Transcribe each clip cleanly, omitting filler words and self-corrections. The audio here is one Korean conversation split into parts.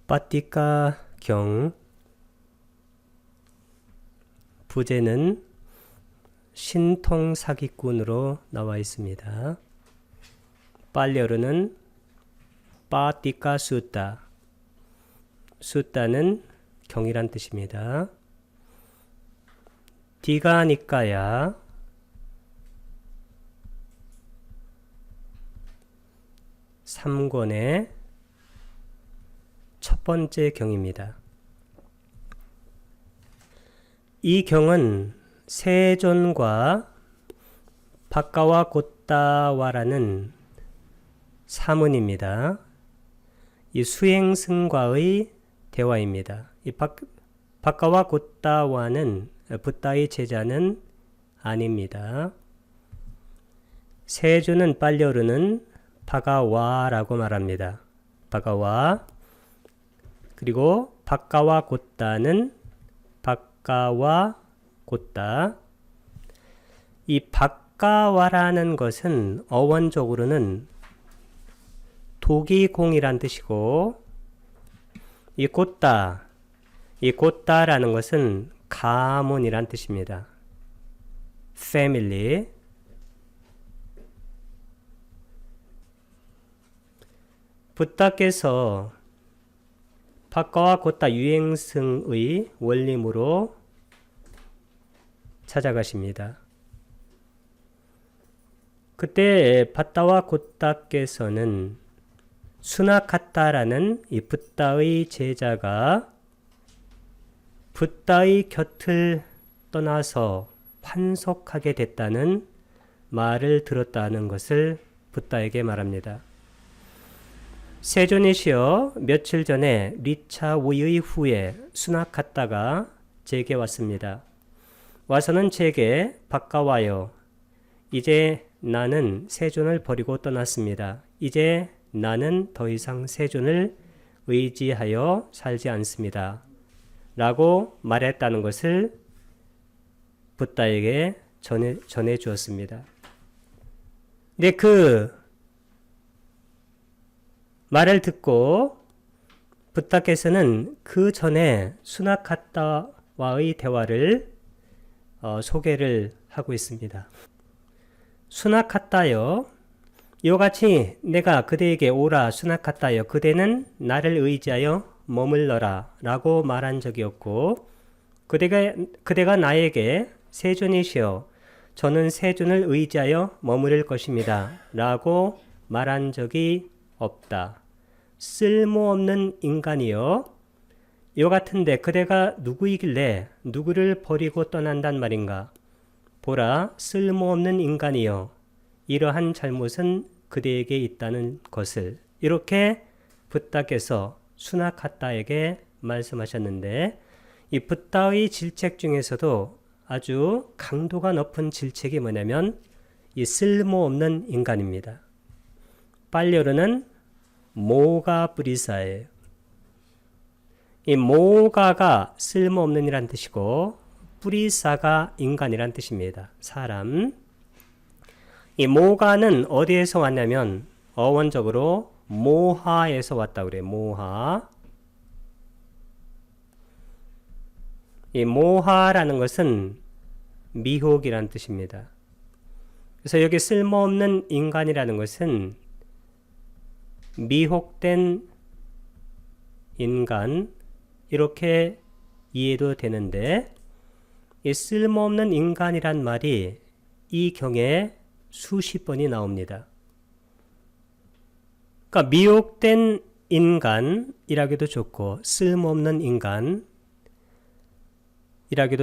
빠띠까 경 부제는 신통 사기꾼으로 나와 있습니다. 빨려르는 빠띠까 수따, 수따는 경이란 뜻입니다. 디가니까야 삼권의 첫 번째 경입니다. 이 경은 세존과 바까와 곧다와라는 사문입니다. 이 수행승과의 대화입니다. 이 바까와 곧다와는 붓다의 제자는 아닙니다. 세존은 빨려르는 바가와라고 말합니다. 바가와. 그리고 바까와 곧다는 바까와 곧다. 이 바까와라는 것은 어원적으로는 도기공이란 뜻이고, 이 곧다라는 것은 가문이란 뜻입니다. 패밀리. 붓다께서 바까와 곧다 유행승의 원림으로 찾아가십니다. 그때 바다와 곧다께서는 수나카타라는 이 붓다의 제자가 붓다의 곁을 떠나서 환속하게 됐다는 말을 들었다는 것을 붓다에게 말합니다. 세존이시여, 며칠 전에 리차 위의 후에 수나카타가 제게 왔습니다. 와서는 제게 바까와요. 이제 나는 세존을 버리고 떠났습니다. 이제 나는 더 이상 세존을 의지하여 살지 않습니다. 라고 말했다는 것을 붓다에게 전해 주었습니다. 근데 그 말을 듣고 붓다께서는 그 전에 수나카타와의 대화를 소개를 하고 있습니다. 수나카타여, 이와같이 내가 그대에게 오라. 수나카타여, 그대는 나를 의지하여 머물러라 라고 말한 적이 없고, 그대가 나에게 세존이시여, 저는 세존을 의지하여 머무를 것입니다 라고 말한 적이 없다. 쓸모없는 인간이여, 이와 같은데 그대가 누구이길래 누구를 버리고 떠난단 말인가? 보라, 쓸모없는 인간이여, 이러한 잘못은 그대에게 있다는 것을. 이렇게 붓다께서 수나카타에게 말씀하셨는데, 이 붓다의 질책 중에서도 아주 강도가 높은 질책이 뭐냐면 이 쓸모없는 인간입니다. 빨려르는 모가 뿌리사예요. 이 모가가 쓸모없는 이란 뜻이고, 뿌리사가 인간이란 뜻입니다. 사람. 이 모가는 어디에서 왔냐면 어원적으로 모하에서 왔다고 그래요. 모하. 이 모하라는 것은 미혹이란 뜻입니다. 그래서 여기 쓸모없는 인간이라는 것은 미혹된 인간, 이렇게 이해도 되는데, 이 쓸모없는 인간이란 말이 이 경에 수십 번이 나옵니다. 그러니까 미혹된 인간이라기도 좋고, 쓸모없는 인간이라기도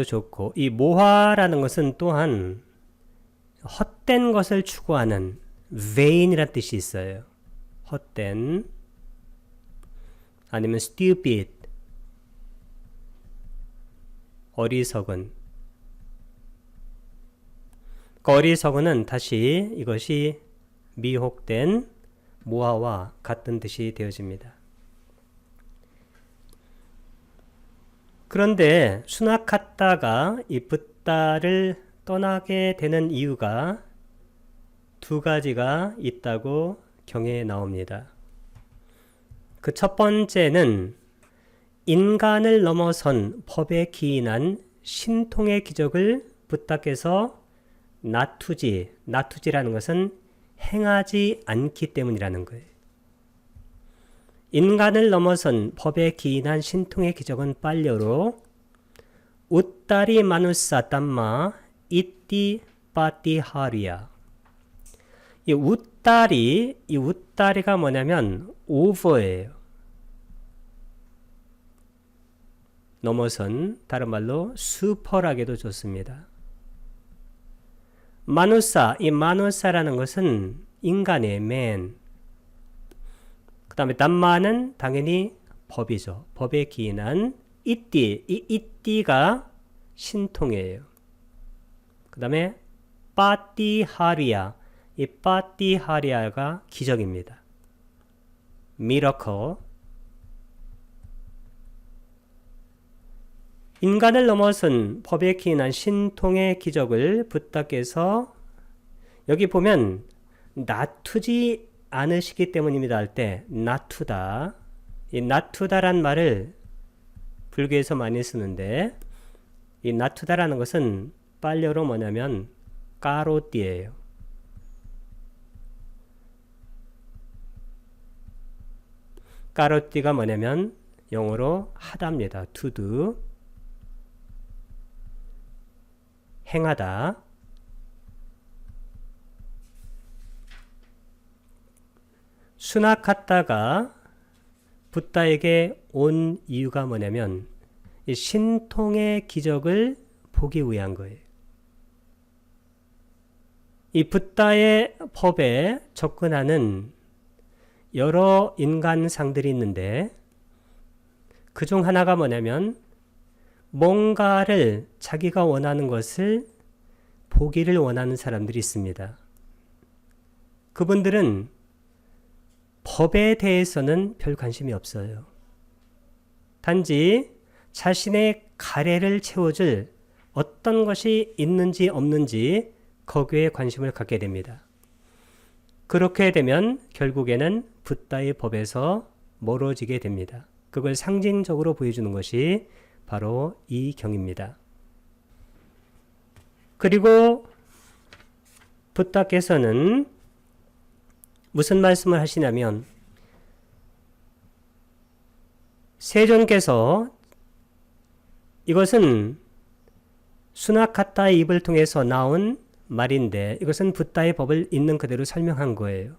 좋고, 이 모하라는 것은 또한 헛된 것을 추구하는 vain이라는 뜻이 있어요. 헛된, 아니면 stupid, 어리석은. 그 어리석은은 다시 이것이 미혹된 모하와 같은 뜻이 되어집니다. 그런데 수나카타가 이 붓다를 떠나게 되는 이유가 두 가지가 있다고 경에 나옵니다. 그 첫 번째는 인간을 넘어선 법에 기인한 신통의 기적을 부탁해서 나투지라는 것은 행하지 않기 때문이라는 거예요. 인간을 넘어선 법에 기인한 신통의 기적은 빨려로 우따리 마누사 담마 이띠 빠띠하리야. 이 우따리가 뭐냐면 오버예요. 넘어선, 다른 말로 슈퍼라게도 좋습니다. 마누사, 이 마누사라는 것은 인간의 맨. 그 다음에 담마는 당연히 법이죠. 법에 기인한 이띠, 이 이띠가 신통이에요. 그 다음에 빠띠하리아, 이 빠띠하리아가 기적입니다. 미러클. 인간을 넘어선 법에 기인한 신통의 기적을 부탁해서 여기 보면 나투지 않으시기 때문입니다 할 때 나투다. 이 나투다란 말을 불교에서 많이 쓰는데 이 나투다라는 것은 빨려로 뭐냐면 까로띠예요. 까로띠가 뭐냐면 영어로 하다입니다. to do. 행하다. 수나카타가 붓다에게 온 이유가 뭐냐면 이 신통의 기적을 보기 위한 거예요. 이 붓다의 법에 접근하는 여러 인간상들이 있는데 그중 하나가 뭐냐면 뭔가를 자기가 원하는 것을 보기를 원하는 사람들이 있습니다. 그분들은 법에 대해서는 별 관심이 없어요. 단지 자신의 가래를 채워줄 어떤 것이 있는지 없는지 거기에 관심을 갖게 됩니다. 그렇게 되면 결국에는 붓다의 법에서 멀어지게 됩니다. 그걸 상징적으로 보여주는 것이 바로 이 경입니다. 그리고 붓다께서는 무슨 말씀을 하시냐면 세존께서 이것은 수나카타의 입을 통해서 나온 말인데 이것은 붓다의 법을 있는 그대로 설명한 거예요.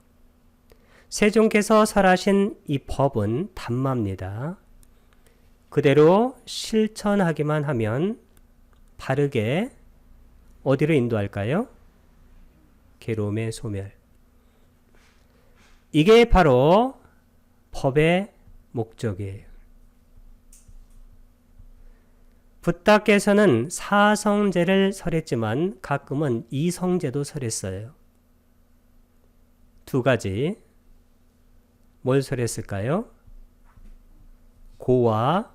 세존께서 설하신 이 법은 담마입니다. 그대로 실천하기만 하면 바르게 어디로 인도할까요? 괴로움의 소멸. 이게 바로 법의 목적이에요. 붓다께서는 사성제를 설했지만 가끔은 이성제도 설했어요. 두 가지. 뭘 설했을까요? 고와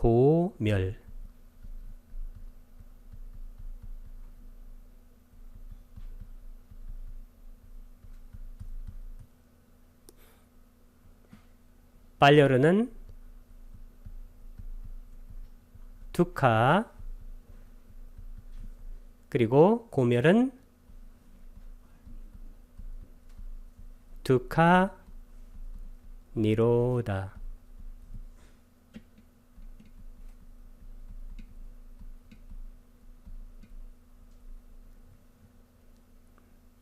고멸. 빨려르는 두카, 그리고 고멸은 두카 니로다.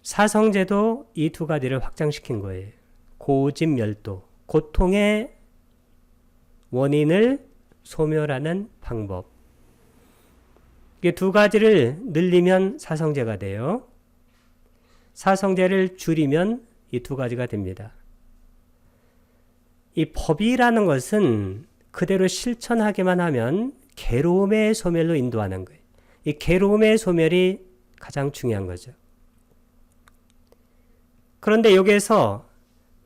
사성제도 이 두 가지를 확장시킨 거예요. 고집멸도, 고통의 원인을 소멸하는 방법. 이게 두 가지를 늘리면 사성제가 돼요. 사성제를 줄이면 이 두 가지가 됩니다. 이 법이라는 것은 그대로 실천하기만 하면 괴로움의 소멸로 인도하는 거예요. 이 괴로움의 소멸이 가장 중요한 거죠. 그런데 여기에서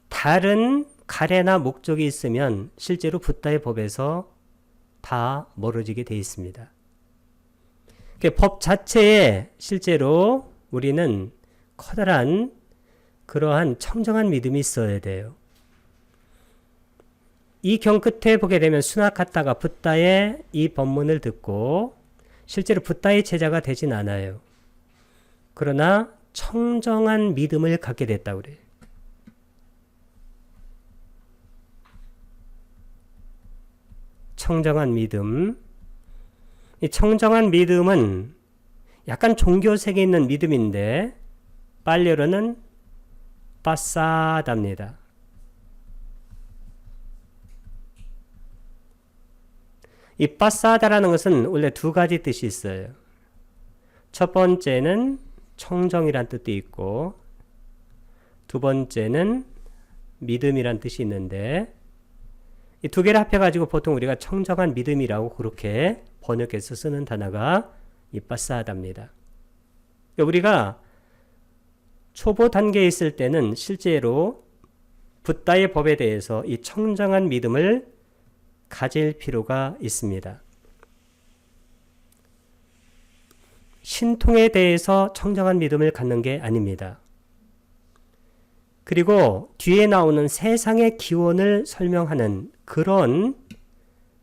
다른 가래나 목적이 있으면 실제로 붓다의 법에서 다 멀어지게 되어 있습니다. 법 자체에 실제로 우리는 커다란 그러한 청정한 믿음이 있어야 돼요. 이 경 끝에 보게 되면 수나카타가 붓다의 이 법문을 듣고 실제로 붓다의 제자가 되진 않아요. 그러나 청정한 믿음을 갖게 됐다고 그래요. 청정한 믿음. 이 청정한 믿음은 약간 종교색이 있는 믿음인데 빨리어로는 빠싸답니다. 이 빠싸다라는 것은 원래 두 가지 뜻이 있어요. 첫 번째는 청정이란 뜻도 있고 두 번째는 믿음이란 뜻이 있는데 이 두 개를 합해가지고 보통 우리가 청정한 믿음이라고 그렇게 번역해서 쓰는 단어가 이 빠싸하답니다. 우리가 초보 단계에 있을 때는 실제로 붓다의 법에 대해서 이 청정한 믿음을 가질 필요가 있습니다. 신통에 대해서 청정한 믿음을 갖는 게 아닙니다. 그리고 뒤에 나오는 세상의 기원을 설명하는 그런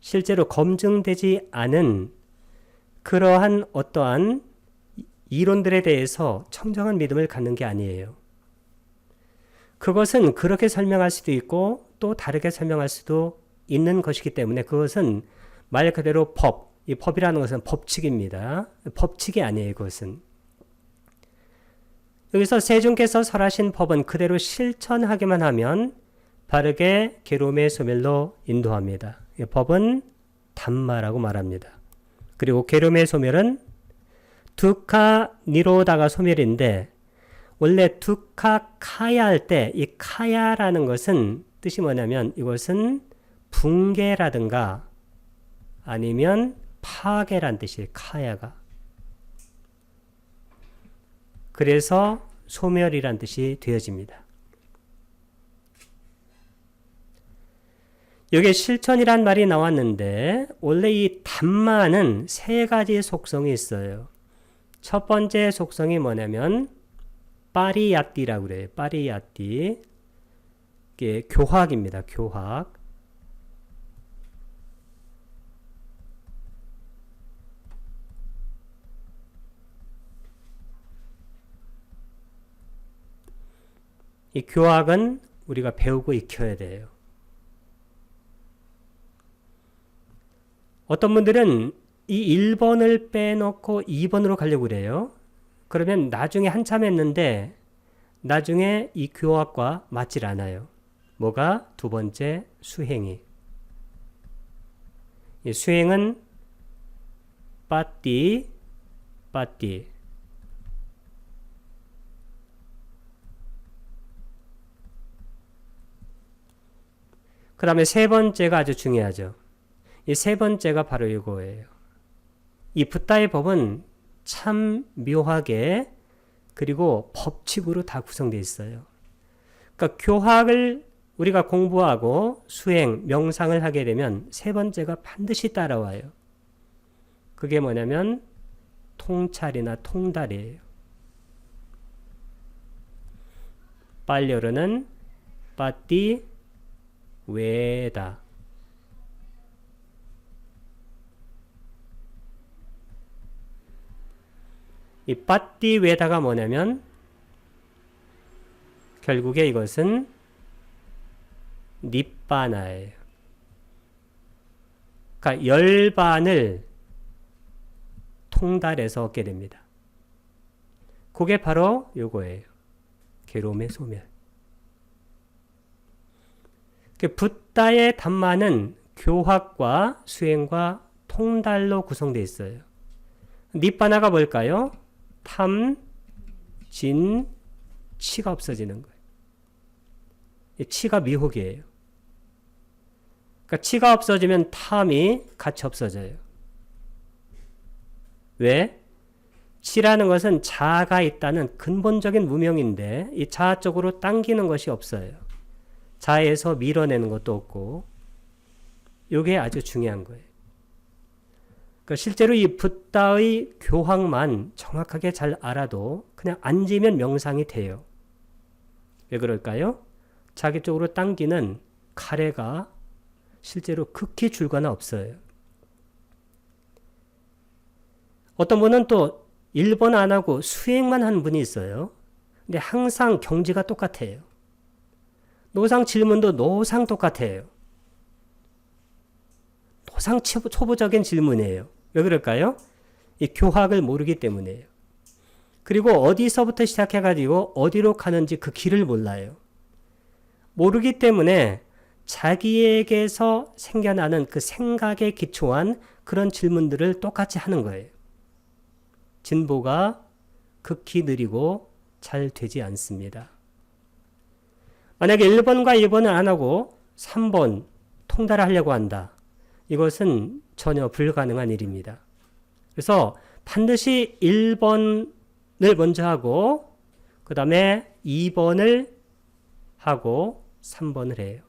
실제로 검증되지 않은 그러한 어떠한 이론들에 대해서 청정한 믿음을 갖는 게 아니에요. 그것은 그렇게 설명할 수도 있고 또 다르게 설명할 수도 있는 것이기 때문에 그것은 말 그대로 법, 이 법이라는 것은 법칙입니다. 법칙이 아니에요, 그것은. 여기서 세존께서 설하신 법은 그대로 실천하기만 하면 바르게 괴로움의 소멸로 인도합니다. 이 법은 담마라고 말합니다. 그리고 괴로움의 소멸은 두카 니로다가 소멸인데 원래 두카 카야 할 때 이 카야라는 것은 뜻이 뭐냐면 이것은 붕괴라든가 아니면 파괴란 뜻이에요. 카야가. 그래서 소멸이란 뜻이 되어집니다. 여기에 실천이란 말이 나왔는데 원래 이 담마는 세 가지 속성이 있어요. 첫 번째 속성이 뭐냐면 파리야띠라고 그래요. 파리야띠. 이게 교학입니다. 교학. 이 교학은 우리가 배우고 익혀야 돼요. 어떤 분들은 이 1번을 빼놓고 2번으로 가려고 그래요. 그러면 나중에 한참 했는데 나중에 이 교학과 맞질 않아요. 뭐가? 두 번째, 수행이. 이 수행은 빠띠. 그 다음에 세 번째가 아주 중요하죠. 이 세 번째가 바로 이거예요. 이 붓다의 법은 참 묘하게 그리고 법칙으로 다 구성되어 있어요. 그러니까 교학을 우리가 공부하고 수행, 명상을 하게 되면 세 번째가 반드시 따라와요. 그게 뭐냐면 통찰이나 통달이에요. 빨려르는 빠띠 외다. 이 빠띠 외다가 뭐냐면 결국에 이것은 니빠나예요. 그러니까 열반을 통달해서 얻게 됩니다. 그게 바로 요거예요. 괴로움의 소멸. 붓다의 담마는 교학과 수행과 통달로 구성되어 있어요. 니빠나가 뭘까요? 탐, 진, 치가 없어지는 거예요. 치가 미혹이에요. 그러니까 치가 없어지면 탐이 같이 없어져요. 왜? 치라는 것은 자아가 있다는 근본적인 무명인데 이 자아 쪽으로 당기는 것이 없어요. 자아에서 밀어내는 것도 없고 이게 아주 중요한 거예요. 그러니까 실제로 이 붓다의 교학만 정확하게 잘 알아도 그냥 앉으면 명상이 돼요. 왜 그럴까요? 자기 쪽으로 당기는 가래가 실제로 극히 줄거나 없어요. 어떤 분은 또 1번 안 하고 수행만 하는 분이 있어요. 근데 항상 경지가 똑같아요. 노상 질문도 노상 똑같아요. 노상 초보적인 질문이에요. 왜 그럴까요? 이 교학을 모르기 때문이에요. 그리고 어디서부터 시작해가지고 어디로 가는지 그 길을 몰라요. 모르기 때문에 자기에게서 생겨나는 그 생각에 기초한 그런 질문들을 똑같이 하는 거예요. 진보가 극히 느리고 잘 되지 않습니다. 만약에 1번과 2번을 안 하고 3번 통달을 하려고 한다. 이것은 전혀 불가능한 일입니다. 그래서 반드시 1번을 먼저 하고 그 다음에 2번을 하고 3번을 해요.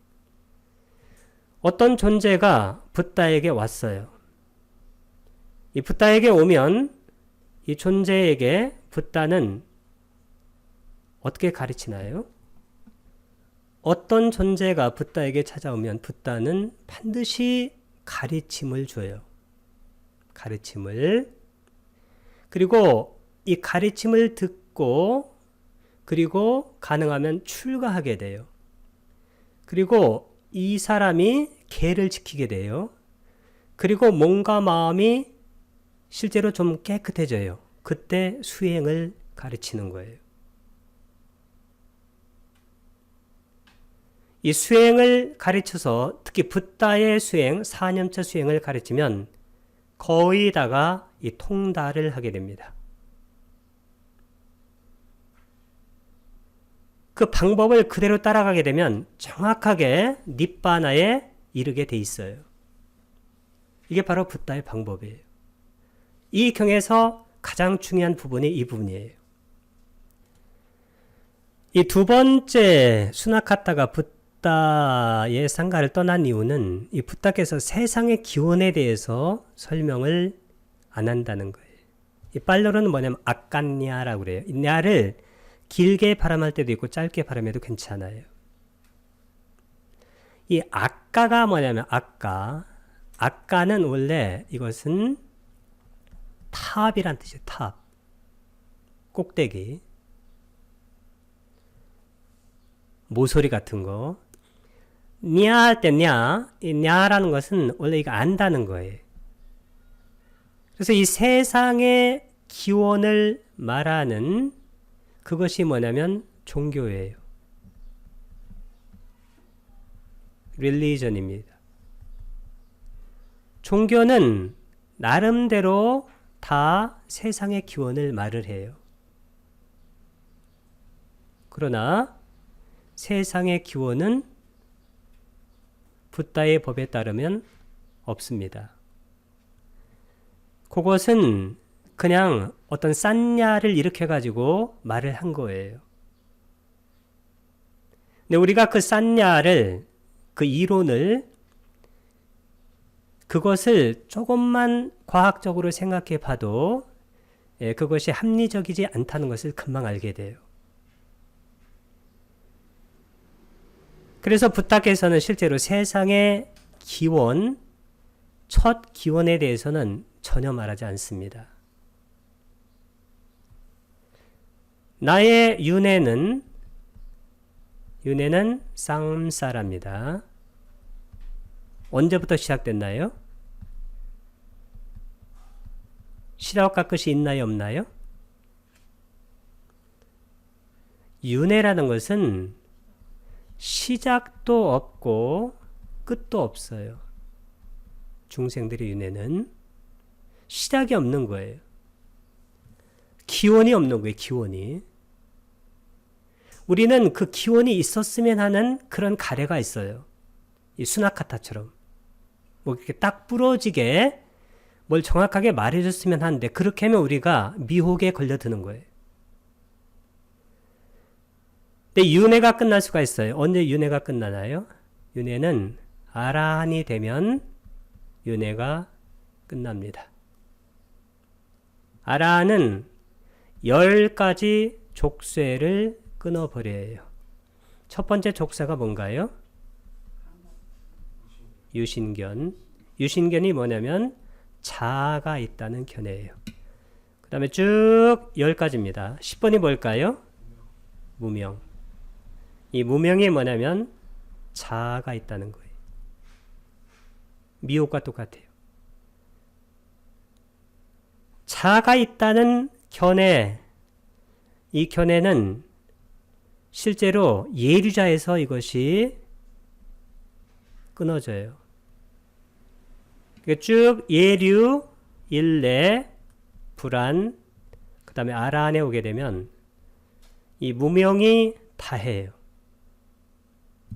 어떤 존재가 붓다에게 왔어요. 이 붓다에게 오면 이 존재에게 붓다는 어떻게 가르치나요? 어떤 존재가 붓다에게 찾아오면 붓다는 반드시 가르침을 줘요. 가르침을. 그리고 이 가르침을 듣고 그리고 가능하면 출가하게 돼요. 그리고 이 사람이 계를 지키게 돼요. 그리고 몸과 마음이 실제로 좀 깨끗해져요. 그때 수행을 가르치는 거예요. 이 수행을 가르쳐서 특히 붓다의 수행, 4년차 수행을 가르치면 거의 다가 이 통달을 하게 됩니다. 그 방법을 그대로 따라가게 되면 정확하게 닛바나에 이르게 돼 있어요. 이게 바로 붓다의 방법이에요. 이 경에서 가장 중요한 부분이 이 부분이에요. 이 두 번째 수나카타가 붓다의 상가를 떠난 이유는 이 붓다께서 세상의 기원에 대해서 설명을 안 한다는 거예요. 이 빨로로는 뭐냐면 아깐냐라고 그래요. 이 냐를 길게 발음할 때도 있고 짧게 발음해도 괜찮아요. 이 아까가 뭐냐면 아까는 원래 이것은 탑이란 뜻이에요. 탑. 꼭대기. 모서리 같은 거. 냐 할 때 이 냐라는 것은 원래 이거 안다는 거예요. 그래서 이 세상의 기원을 말하는 그것이 뭐냐면 종교예요. 릴리전입니다. 종교는 나름대로 다 세상의 기원을 말을 해요. 그러나 세상의 기원은 붓다의 법에 따르면 없습니다. 그것은 그냥 어떤 싼냐를 일으켜가지고 말을 한 거예요. 근데 우리가 그 싼냐를, 그 이론을, 그것을 조금만 과학적으로 생각해 봐도 그것이 합리적이지 않다는 것을 금방 알게 돼요. 그래서 붓다께서는 실제로 세상의 기원, 첫 기원에 대해서는 전혀 말하지 않습니다. 나의 윤회는 쌍사랍니다. 언제부터 시작됐나요? 시작과 끝이 있나요, 없나요? 윤회라는 것은 시작도 없고 끝도 없어요. 중생들의 윤회는 시작이 없는 거예요. 기원이 없는 거예요. 기원이. 우리는 그 기원이 있었으면 하는 그런 가래가 있어요. 이 수나카타처럼 뭐 이렇게 딱 부러지게 뭘 정확하게 말해줬으면 하는데 그렇게 하면 우리가 미혹에 걸려드는 거예요. 근데 윤회가 끝날 수가 있어요. 언제 윤회가 끝나나요? 윤회는 아라한이 되면 윤회가 끝납니다. 아라한은 10가지 족쇄를 끊어버려요. 첫 번째 족사가 뭔가요? 유신견. 유신견이 뭐냐면 자가 있다는 견해예요. 그 다음에 쭉 10가지입니다. 10번이 뭘까요? 무명. 이 무명이 뭐냐면 자가 있다는 거예요. 미혹과 똑같아요. 자가 있다는 견해, 이 견해는 실제로 예류자에서 이것이 끊어져요. 쭉 예류, 일례, 불안, 그 다음에 아라한에 오게 되면 이 무명이 다해요.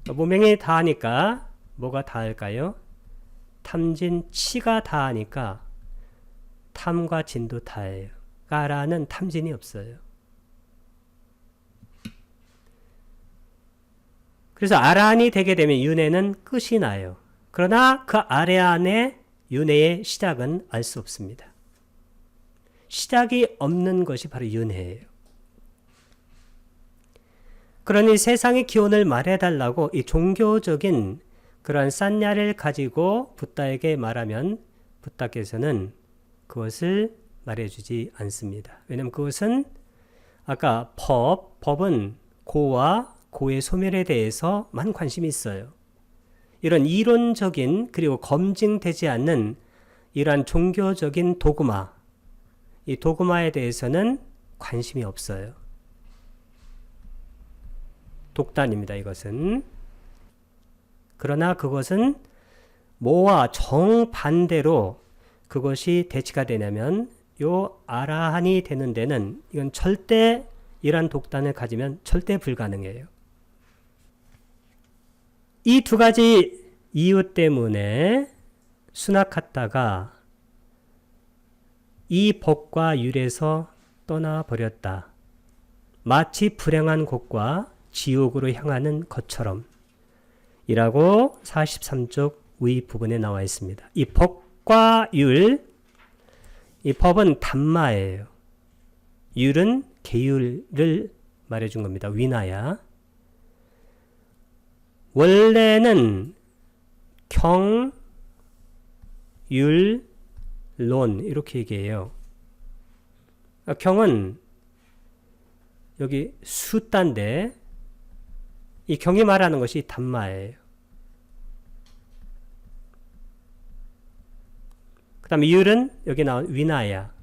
무명이 다하니까 뭐가 다할까요? 탐진, 치가 다하니까 탐과 진도 다해요. 아라한은 탐진이 없어요. 그래서 아라한이 되게 되면 윤회는 끝이 나요. 그러나 그 아래 안에 윤회의 시작은 알 수 없습니다. 시작이 없는 것이 바로 윤회예요. 그러니 세상의 기원을 말해달라고 이 종교적인 그러한 싼야를 가지고 붓다에게 말하면 붓다께서는 그것을 말해주지 않습니다. 왜냐하면 그것은 아까 법은 고와 고의 소멸에 대해서만 관심이 있어요. 이런 이론적인 그리고 검증되지 않는 이러한 종교적인 도그마, 이 도그마에 대해서는 관심이 없어요. 독단입니다. 이것은. 그러나 그것은 뭐와 정반대로 그것이 대치가 되냐면 요 아라한이 되는 데는 이건 절대 이러한 독단을 가지면 절대 불가능해요. 이 두 가지 이유 때문에 수나카타가 이 법과 율에서 떠나버렸다. 마치 불행한 곳과 지옥으로 향하는 것처럼 이라고 43쪽 위 부분에 나와 있습니다. 이 법과 율, 이 법은 담마예요. 율은 계율을 말해준 겁니다. 위나야. 원래는 경, 율, 론 이렇게 얘기해요. 경은 여기 수단데 이 경이 말하는 것이 담마예요. 그 다음에 율은 여기 나온 위나야.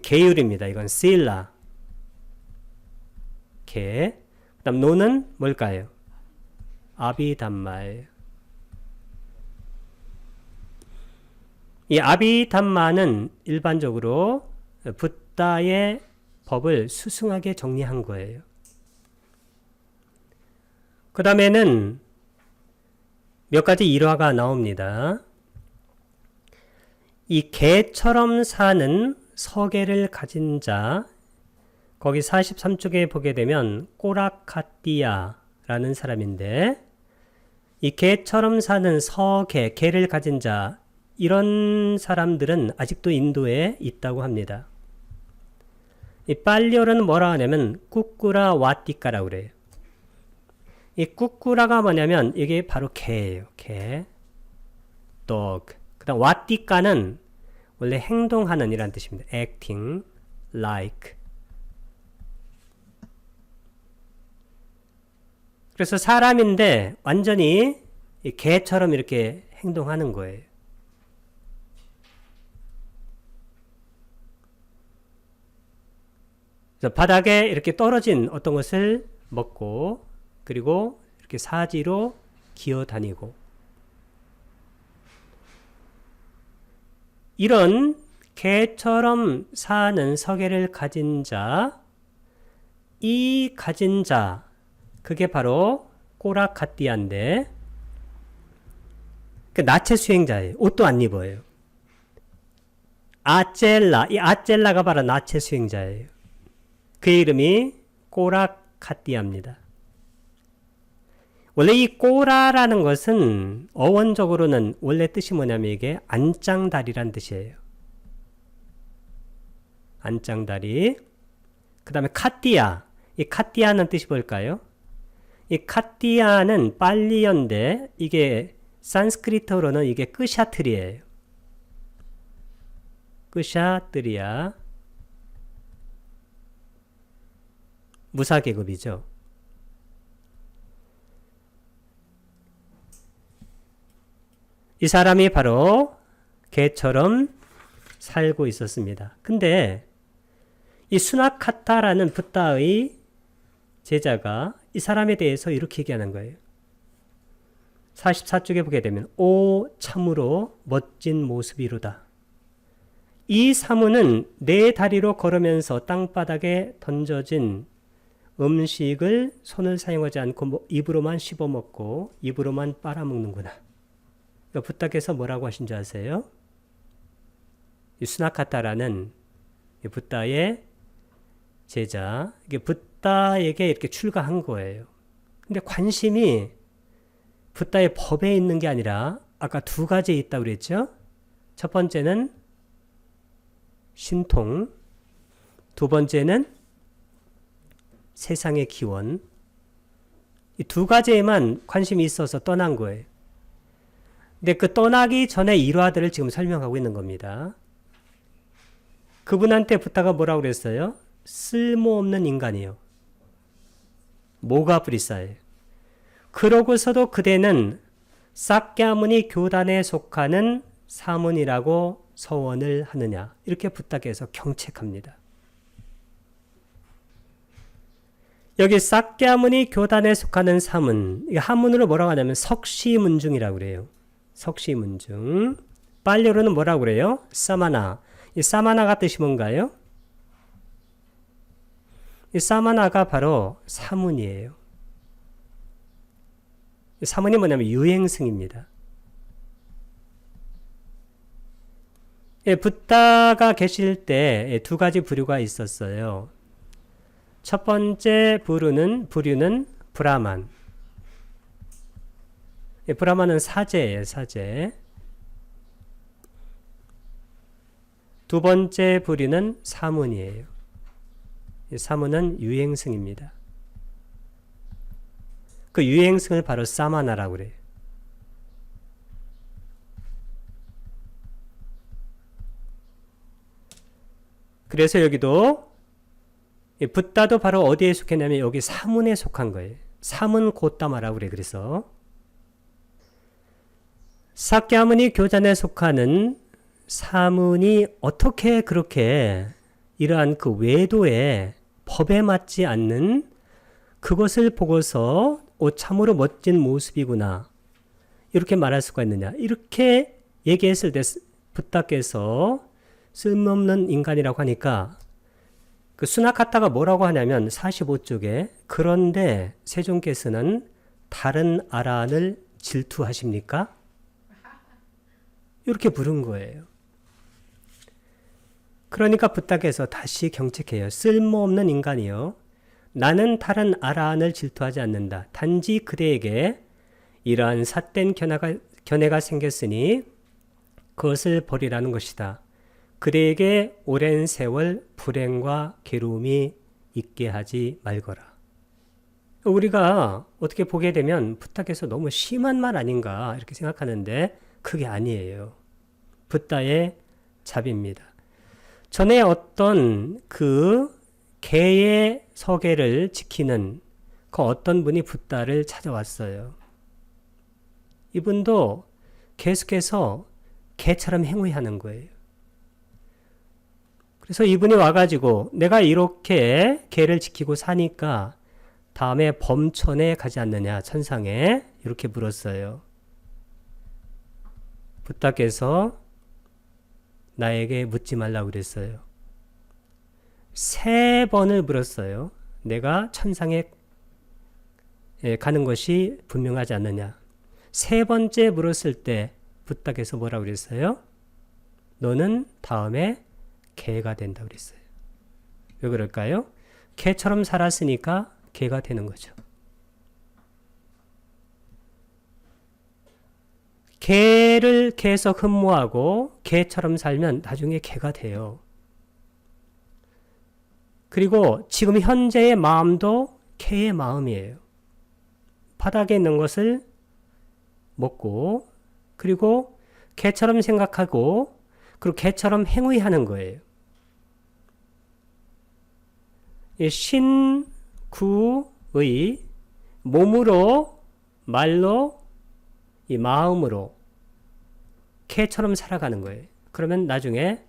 계율입니다. 이건 실라. 개. 그 다음 노는 뭘까요? 아비담마예요. 이 아비담마는 일반적으로 붓다의 법을 수승하게 정리한 거예요. 그 다음에는 몇 가지 일화가 나옵니다. 이 개처럼 사는 서계를 가진 자, 거기 43쪽에 보게 되면 꼬라카띠아라는 사람인데 이 개처럼 사는 서계, 개를 가진 자, 이런 사람들은 아직도 인도에 있다고 합니다. 이 빨리어는 뭐라 하냐면 꾸꾸라 와띠까라고 그래요. 이 꾸꾸라가 뭐냐면 이게 바로 개예요. 개, dog. 그 다음 와띠까는 원래 행동하는 이란 뜻입니다. acting like. 그래서 사람인데 완전히 개처럼 이렇게 행동하는 거예요. 그래서 바닥에 이렇게 떨어진 어떤 것을 먹고 그리고 이렇게 사지로 기어다니고 이런 개처럼 사는 서계를 가진 자, 이 가진 자, 그게 바로 꼬라카띠아인데 그 나체 수행자예요. 옷도 안 입어요. 아젤라, 이 아젤라가 바로 나체 수행자예요. 그의 이름이 꼬라카띠아입니다. 원래 이 꼬라라는 것은 어원적으로는 원래 뜻이 뭐냐면 이게 안짱다리란 뜻이에요. 안짱다리. 그 다음에 카띠아. 이 카띠아는 뜻이 뭘까요? 이 카띠아는 빨리어인데 이게 산스크리트어로는 이게 끄샤트리예요. 끄샤트리아. 무사계급이죠. 이 사람이 바로 개처럼 살고 있었습니다. 근데 이 수나카타라는 붓다의 제자가 이 사람에 대해서 이렇게 얘기하는 거예요. 44쪽에 보게 되면 오 참으로 멋진 모습이로다. 이 사무는 네 다리로 걸으면서 땅바닥에 던져진 음식을 손을 사용하지 않고 입으로만 씹어먹고 입으로만 빨아먹는구나. 붓다께서 뭐라고 하신 줄 아세요? 이 수나카타라는 붓다의 제자, 이게 붓다에게 이렇게 출가한 거예요. 근데 관심이 붓다의 법에 있는 게 아니라 아까 두 가지 있다고 그랬죠? 첫 번째는 신통, 두 번째는 세상의 기원. 이 두 가지에만 관심이 있어서 떠난 거예요. 근데 그 떠나기 전에 일화들을 지금 설명하고 있는 겁니다. 그분한테 붓다가 뭐라고 그랬어요? 쓸모없는 인간이요. 뭐가 불이사예요. 그러고서도 그대는 싹갸무니 교단에 속하는 사문이라고 서원을 하느냐. 이렇게 붓다께서 경책합니다. 여기 싹갸무니 교단에 속하는 사문, 한문으로 뭐라고 하냐면 석시문중이라고 그래요. 석시문중. 빨리어로는 뭐라고 그래요? 사마나. 이 사마나가 뜻이 뭔가요? 이 사마나가 바로 사문이에요. 사문이 뭐냐면 유행승입니다. 붓다가 계실 때 두 가지 부류가 있었어요. 첫 번째 부류는 브라만. 브라만은 사제예요, 사제. 두 번째 부류는 사문이에요. 사문은 유행승입니다. 그 유행승을 바로 사마나라고 그래요. 그래서 여기도 붓다도 바로 어디에 속했냐면 여기 사문에 속한 거예요. 사문 고따마라고 그래. 그래서 싹갸무니 교단에 속하는 사문이 어떻게 그렇게 이러한 그 외도의 법에 맞지 않는 그것을 보고서 참으로 멋진 모습이구나. 이렇게 말할 수가 있느냐. 이렇게 얘기했을 때 붓다께서 쓸모없는 인간이라고 하니까 그 수나카타가 뭐라고 하냐면 45쪽에 그런데 세종께서는 다른 아란을 질투하십니까? 이렇게 부른 거예요. 그러니까 붓다께서 다시 경책해요. 쓸모없는 인간이요. 나는 다른 아란을 질투하지 않는다. 단지 그대에게 이러한 삿된 견해가 생겼으니 그것을 버리라는 것이다. 그대에게 오랜 세월 불행과 괴로움이 있게 하지 말거라. 우리가 어떻게 보게 되면 붓다께서 너무 심한 말 아닌가 이렇게 생각하는데 그게 아니에요. 붓다의 자비입니다. 전에 어떤 그 개의 서계를 지키는 그 어떤 분이 붓다를 찾아왔어요. 이분도 계속해서 개처럼 행위하는 거예요. 그래서 이분이 와가지고 내가 이렇게 개를 지키고 사니까 다음에 범천에 가지 않느냐, 천상에. 이렇게 물었어요. 붓다께서 나에게 묻지 말라고 그랬어요. 3번을 물었어요. 내가 천상에 가는 것이 분명하지 않느냐. 3번째 물었을 때 붓다께서 뭐라고 그랬어요? 너는 다음에 개가 된다고 그랬어요. 왜 그럴까요? 개처럼 살았으니까 개가 되는 거죠. 개를 계속 흠모하고 개처럼 살면 나중에 개가 돼요. 그리고 지금 현재의 마음도 개의 마음이에요. 바닥에 있는 것을 먹고 그리고 개처럼 생각하고 그리고 개처럼 행위하는 거예요. 신구의 몸으로 말로 이 마음으로 개처럼 살아가는 거예요. 그러면 나중에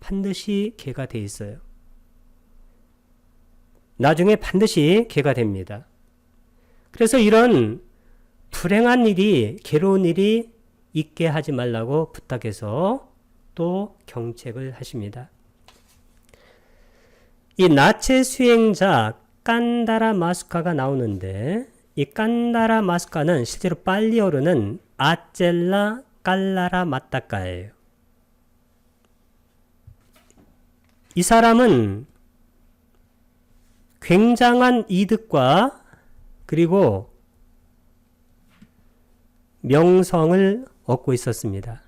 반드시 개가 돼 있어요. 나중에 반드시 개가 됩니다. 그래서 이런 불행한 일이, 괴로운 일이 있게 하지 말라고 부탁해서 또 경책을 하십니다. 이 나체 수행자 깐다라 마스카가 나오는데 이 깐다라 마스카는 실제로 팔리어로는 아젤라 깔라라 마타카예요. 이 사람은 굉장한 이득과 그리고 명성을 얻고 있었습니다.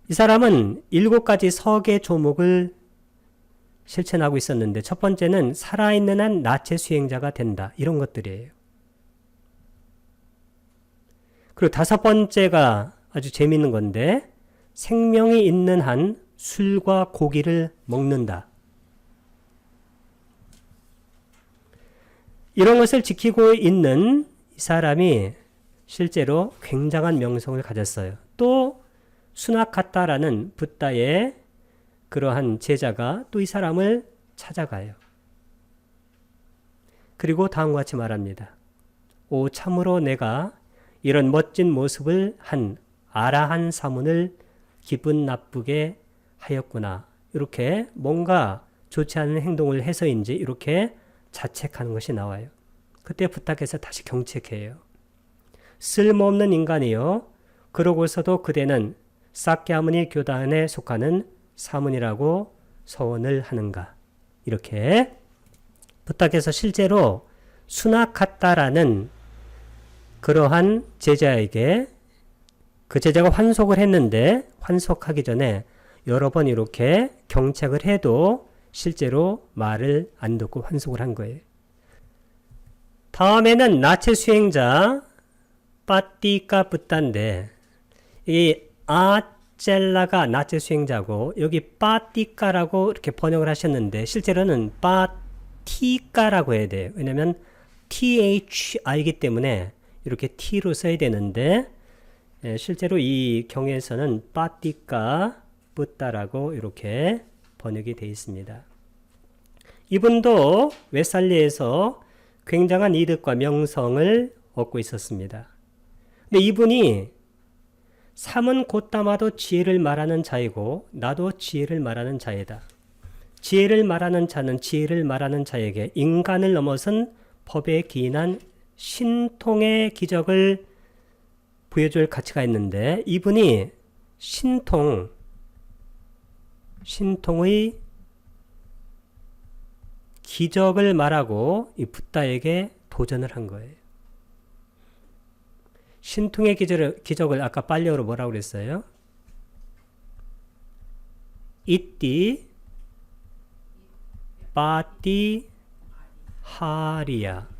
이 사람은 7가지 석의 조목을 실천하고 있었는데 첫 번째는 살아있는 한 나체 수행자가 된다. 이런 것들이에요. 그리고 5번째가 아주 재미있는 건데 생명이 있는 한 술과 고기를 먹는다. 이런 것을 지키고 있는 이 사람이 실제로 굉장한 명성을 가졌어요. 또 수나카타라는 붓다의 그러한 제자가 또 이 사람을 찾아가요. 그리고 다음과 같이 말합니다. 오, 참으로 내가 이런 멋진 모습을 한 아라한 사문을 기분 나쁘게 하였구나. 이렇게 뭔가 좋지 않은 행동을 해서인지 이렇게 자책하는 것이 나와요. 그때 부탁해서 다시 경책해요. 쓸모없는 인간이요. 그러고서도 그대는 사캬무니 교단에 속하는 사문이라고 서원을 하는가. 이렇게 부탁해서 실제로 수나카타라는 그러한 제자에게 그 제자가 환속을 했는데 환속하기 전에 여러 번 이렇게 경책을 해도 실제로 말을 안 듣고 환속을 한 거예요. 다음에는 나체 수행자 빠띠까 붓다인데 이 아젤라가 나체 수행자고 여기 빠띠까라고 이렇게 번역을 하셨는데 실제로는 빠티까라고 해야 돼요. 왜냐하면 THI이기 때문에 이렇게 T로 써야 되는데 실제로 이 경에서는 빠띠까 붓다라고 이렇게 번역이 되어 있습니다. 이분도 웨살리에서 굉장한 이득과 명성을 얻고 있었습니다. 근데 이분이 삼은 곧담아도 지혜를 말하는 자이고 나도 지혜를 말하는 자이다. 지혜를 말하는 자는 지혜를 말하는 자에게 인간을 넘어선 법에 기인한 신통의 기적을 보여줄 가치가 있는데 이분이 신통의 기적을 말하고 이 붓다에게 도전을 한 거예요. 신통의 기적을 아까 빨리어로 뭐라고 그랬어요? 이띠 빠띠 하리야.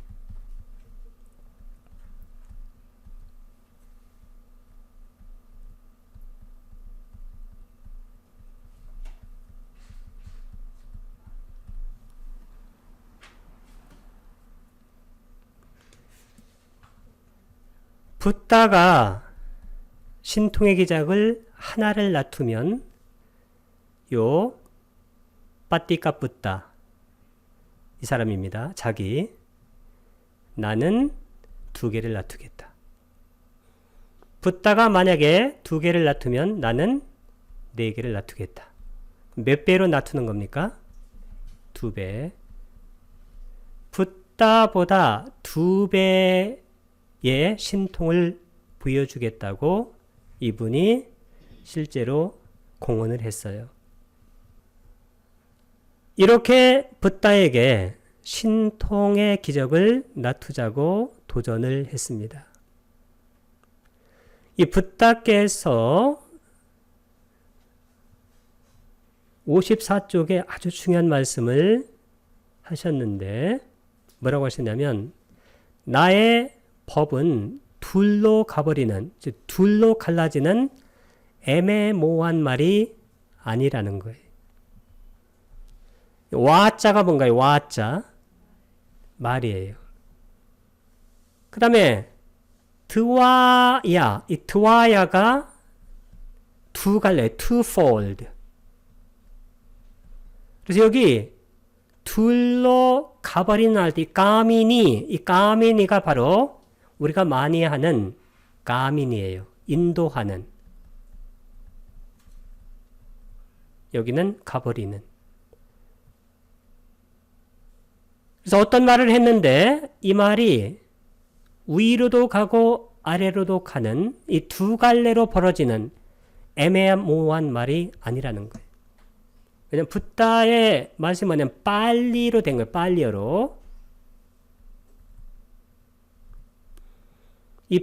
붓다가 신통의 기적을 하나를 놔두면 요 빠띠까 붓다 이 사람입니다. 자기 나는 2개를 놔두겠다. 붓다가 만약에 2개를 놔두면 나는 4개를 놔두겠다. 몇 배로 놔두는 겁니까? 2배. 붓다보다 2배의 신통을 부여주겠다고 이분이 실제로 공언을 했어요. 이렇게 붓다에게 신통의 기적을 놔두자고 도전을 했습니다. 이 붓다께서 54쪽에 아주 중요한 말씀을 하셨는데 뭐라고 하셨냐면 나의 법은 둘로 가버리는, 즉 둘로 갈라지는 애매모호한 말이 아니라는 거예요. 와자가 뭔가요? 와자 말이에요. 그 다음에 드와야, 이 드와야가 두 갈래, twofold. 그래서 여기 둘로 가버리는 할 때 이 까미니가 바로 우리가 많이 하는 가민이에요. 인도하는. 여기는 가버리는. 그래서 어떤 말을 했는데 이 말이 위로도 가고 아래로도 가는 이 두 갈래로 벌어지는 애매모호한 말이 아니라는 거예요. 왜냐면 붓다의 말씀이 뭐냐면 빨리로 된 거예요. 빨리어로. 이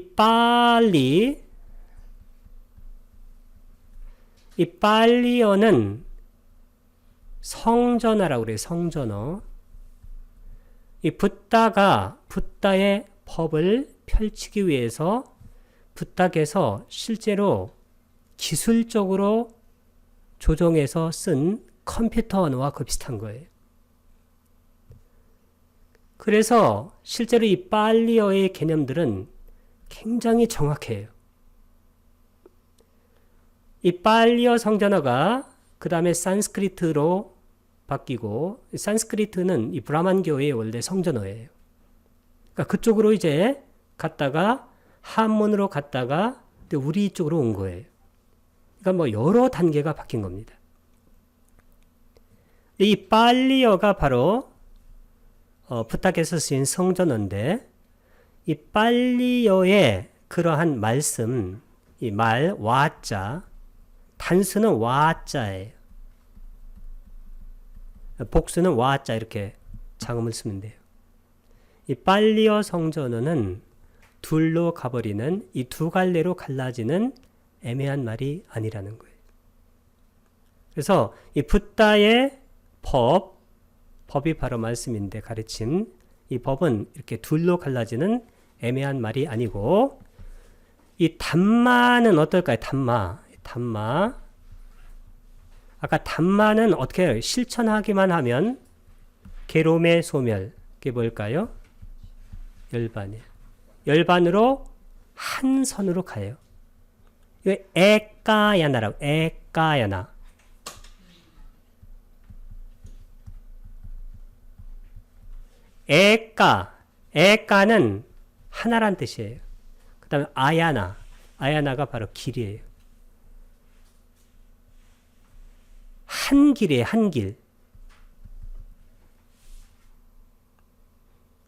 빨리어는 성전어라고 그래요. 성전어. 이 붓다의 법을 펼치기 위해서 붓다께서 실제로 기술적으로 조정해서 쓴 컴퓨터 언어와 그 비슷한 거예요. 그래서 실제로 이 빨리어의 개념들은 굉장히 정확해요. 이 빨리어 성전어가 그 다음에 산스크리트로 바뀌고, 산스크리트는 이 브라만교의 원래 성전어예요. 그러니까 그쪽으로 이제 갔다가 한문으로 갔다가 우리 쪽으로 온 거예요. 그러니까 뭐 여러 단계가 바뀐 겁니다. 이 빨리어가 바로 붓다께서 쓰인 성전어인데 이 빨리어의 그러한 말씀, 이 말 와자, 단수는 와자예요. 복수는 와자 이렇게 장음을 쓰면 돼요. 이 빨리어 성전어는 둘로 가버리는 이 두 갈래로 갈라지는 애매한 말이 아니라는 거예요. 그래서 이 붓다의 법이 바로 말씀인데 가르침, 이 법은 이렇게 둘로 갈라지는 애매한 말이 아니고, 이 담마는 어떨까요? 담마. 아까 담마는 어떻게 해요? 실천하기만 하면 계롬의 소멸, 그게 뭘까요? 열반이에요. 열반으로 한 선으로 가요. 이거 에까야나라고, 에까야나. 에까는 하나란 뜻이에요. 그 다음에 아야나가 바로 길이에요. 한 길이에요, 한 길.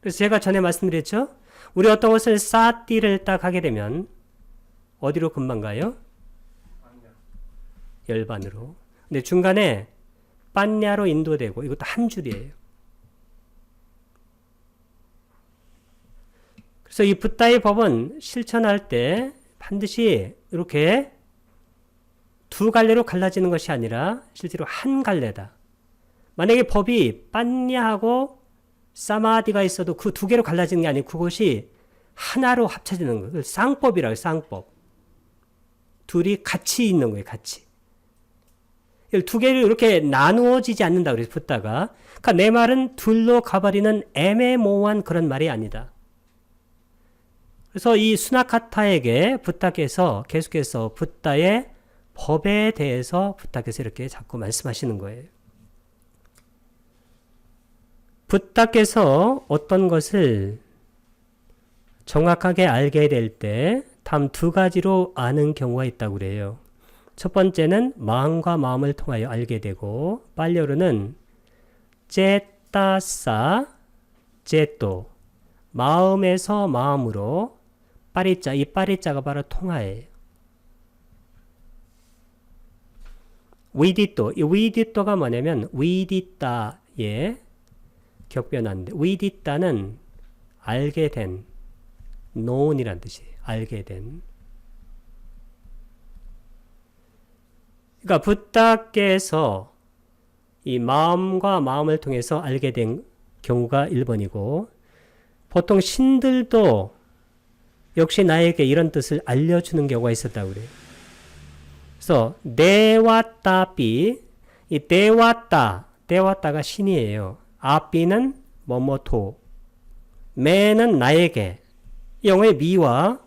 그래서 제가 전에 말씀드렸죠? 우리 어떤 것을 싸띠를 딱 하게 되면 어디로 금방 가요? 열반으로. 근데 중간에 빤냐로 인도되고 이것도 한 줄이에요. 그래서 이 붓다의 법은 실천할 때 반드시 이렇게 두 갈래로 갈라지는 것이 아니라 실제로 한 갈래다. 만약에 법이 빤냐하고 사마디가 있어도 그 두 개로 갈라지는 게 아니고 그것이 하나로 합쳐지는 거예요. 쌍법이라고 해요. 쌍법. 둘이 같이 있는 거예요. 같이. 두 개를 이렇게 나누어지지 않는다고 그래서 붓다가. 그러니까 내 말은 둘로 가버리는 애매모호한 그런 말이 아니다. 그래서 이 수나카타에게 붓다께서 계속해서 붓다의 법에 대해서 붓다께서 이렇게 자꾸 말씀하시는 거예요. 붓다께서 어떤 것을 정확하게 알게 될 때 다음 두 가지로 아는 경우가 있다고 그래요. 첫 번째는 마음과 마음을 통하여 알게 되고, 빨리어로는 제따사, 제또, 마음에서 마음으로, 빠리자, 이 빠리자가 바로 통하예요. 위디또, 이 위디또가 뭐냐면 위디따의 격변화인데, 위디따는 알게 된, known이란 뜻이에요. 알게 된. 그러니까 붓다께서 이 마음과 마음을 통해서 알게 된 경우가 1번이고 보통 신들도 역시 나에게 이런 뜻을 알려주는 경우가 있었다고 그래요. 그래서 데와따비, 이 데와따가 신이에요. 아비는 뭐뭐토, 메는 나에게. 영어의 미와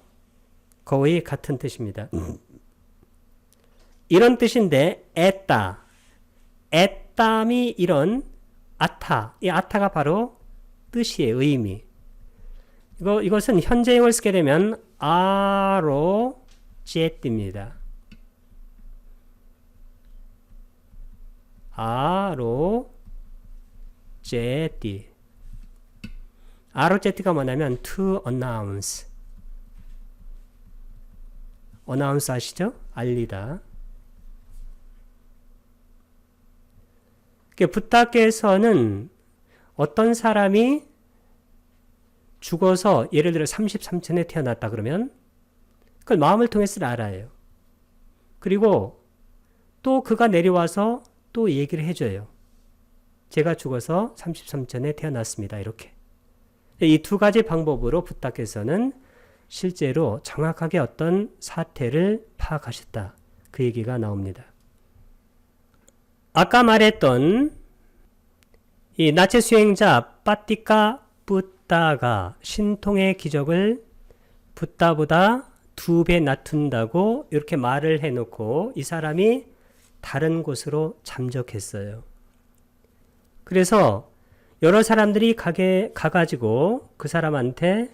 거의 같은 뜻입니다. 이런 뜻인데 애땀이 이런 이 아타가 바로 뜻이에요. 의미. 이것은 현재형을 쓰게 되면 아로제띠입니다. 아로제띠. 아로제띠가 뭐냐면 to announce. announce 아시죠? 알리다. 붓다께서는 어떤 사람이 죽어서 예를 들어 33천에 태어났다 그러면 그걸 마음을 통해서 알아요. 그리고 또 그가 내려와서 또 얘기를 해줘요. 제가 죽어서 33천에 태어났습니다. 이렇게. 이 두 가지 방법으로 붓다께서는 실제로 정확하게 어떤 사태를 파악하셨다. 그 얘기가 나옵니다. 아까 말했던 이 나체 수행자 빠띠까 붓다가 신통의 기적을 붓다보다 2배 낮춘다고 이렇게 말을 해놓고 이 사람이 다른 곳으로 잠적했어요. 그래서 여러 사람들이 가가지고 그 사람한테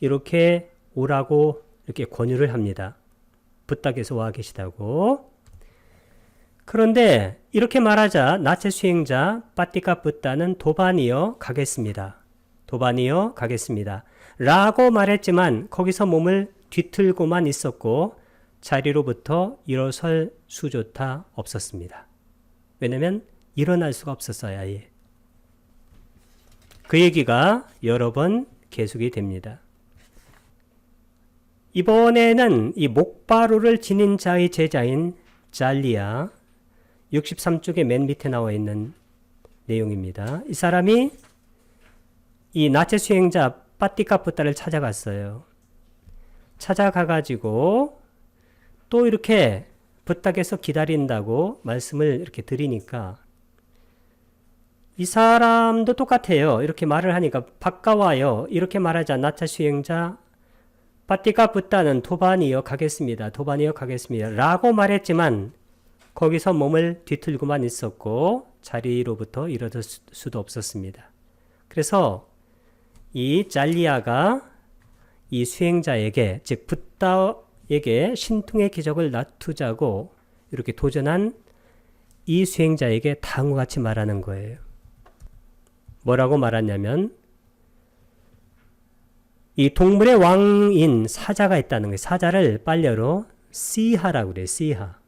이렇게 오라고 이렇게 권유를 합니다. 붓다께서 와 계시다고. 그런데 이렇게 말하자 나체 수행자 빠띠까 붓다는 도반이여 가겠습니다. 도반이여 가겠습니다. 라고 말했지만 거기서 몸을 뒤틀고만 있었고 자리로부터 일어설 수조차 없었습니다. 왜냐면 일어날 수가 없었어요. 아예. 그 얘기가 여러 번 계속이 됩니다. 이번에는 이 목바루를 지닌 자의 제자인 잘리아 63쪽의 맨 밑에 나와 있는 내용입니다. 이 사람이 이 나체 수행자 빠띠까 붓다를 찾아갔어요. 찾아가가지고 또 이렇게 붓다께서 기다린다고 말씀을 이렇게 드리니까 이 사람도 똑같아요. 이렇게 말을 하니까 바꿔와요. 이렇게 말하자 나체 수행자 빠띠까 붓다는 도반이여 가겠습니다. 도반이여 가겠습니다. 라고 말했지만 거기서 몸을 뒤틀고만 있었고 자리로부터 일어설 수도 없었습니다. 그래서 이 잘리아가 이 수행자에게 즉 붓다에게 신통의 기적을 나투자고 이렇게 도전한 이 수행자에게 다음과 같이 말하는 거예요. 뭐라고 말하냐면 이 동물의 왕인 사자가 있다는 거예요. 사자를 빨려로 시하라고 그래요. 시하.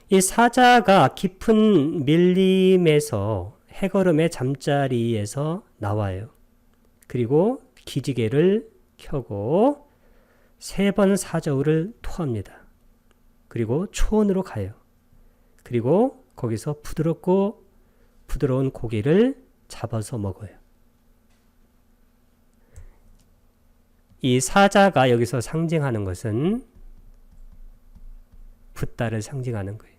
이 사자가 깊은 밀림에서 해거름의 잠자리에서 나와요. 그리고 기지개를 켜고 3번 사저우를 토합니다. 그리고 초원으로 가요. 그리고 거기서 부드러운 고기를 잡아서 먹어요. 이 사자가 여기서 상징하는 것은 붓다를 상징하는 거예요.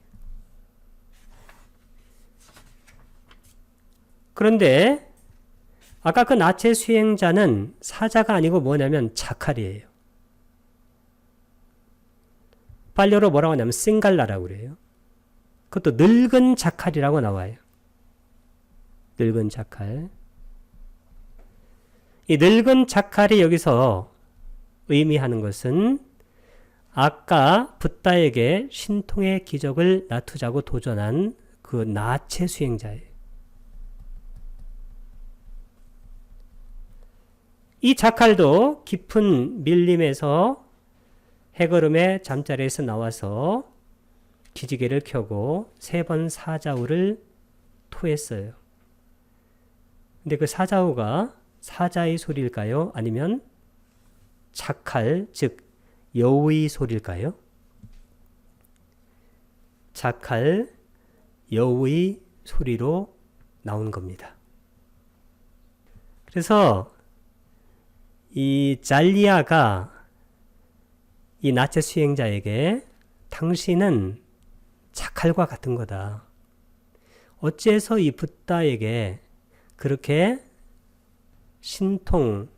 그런데 아까 그 나체 수행자는 사자가 아니고 뭐냐면 자칼이에요. 빨려로 뭐라고 하냐면 싱갈라라고 그래요. 그것도 늙은 자칼이라고 나와요. 늙은 자칼. 이 늙은 자칼이 여기서 의미하는 것은 아까 붓다에게 신통의 기적을 나투자고 도전한 그 나체 수행자예요. 이 자칼도 깊은 밀림에서 해거름의 잠자리에서 나와서 기지개를 켜고 3번 사자우를 토했어요. 근데 그 사자우가 사자의 소리일까요? 아니면 자칼, 즉 여우의 소리일까요? 자칼, 여우의 소리로 나온 겁니다. 그래서 이 잘리아가 이 나체 수행자에게 당신은 자칼과 같은 거다. 어째서 이 붓다에게 그렇게 신통을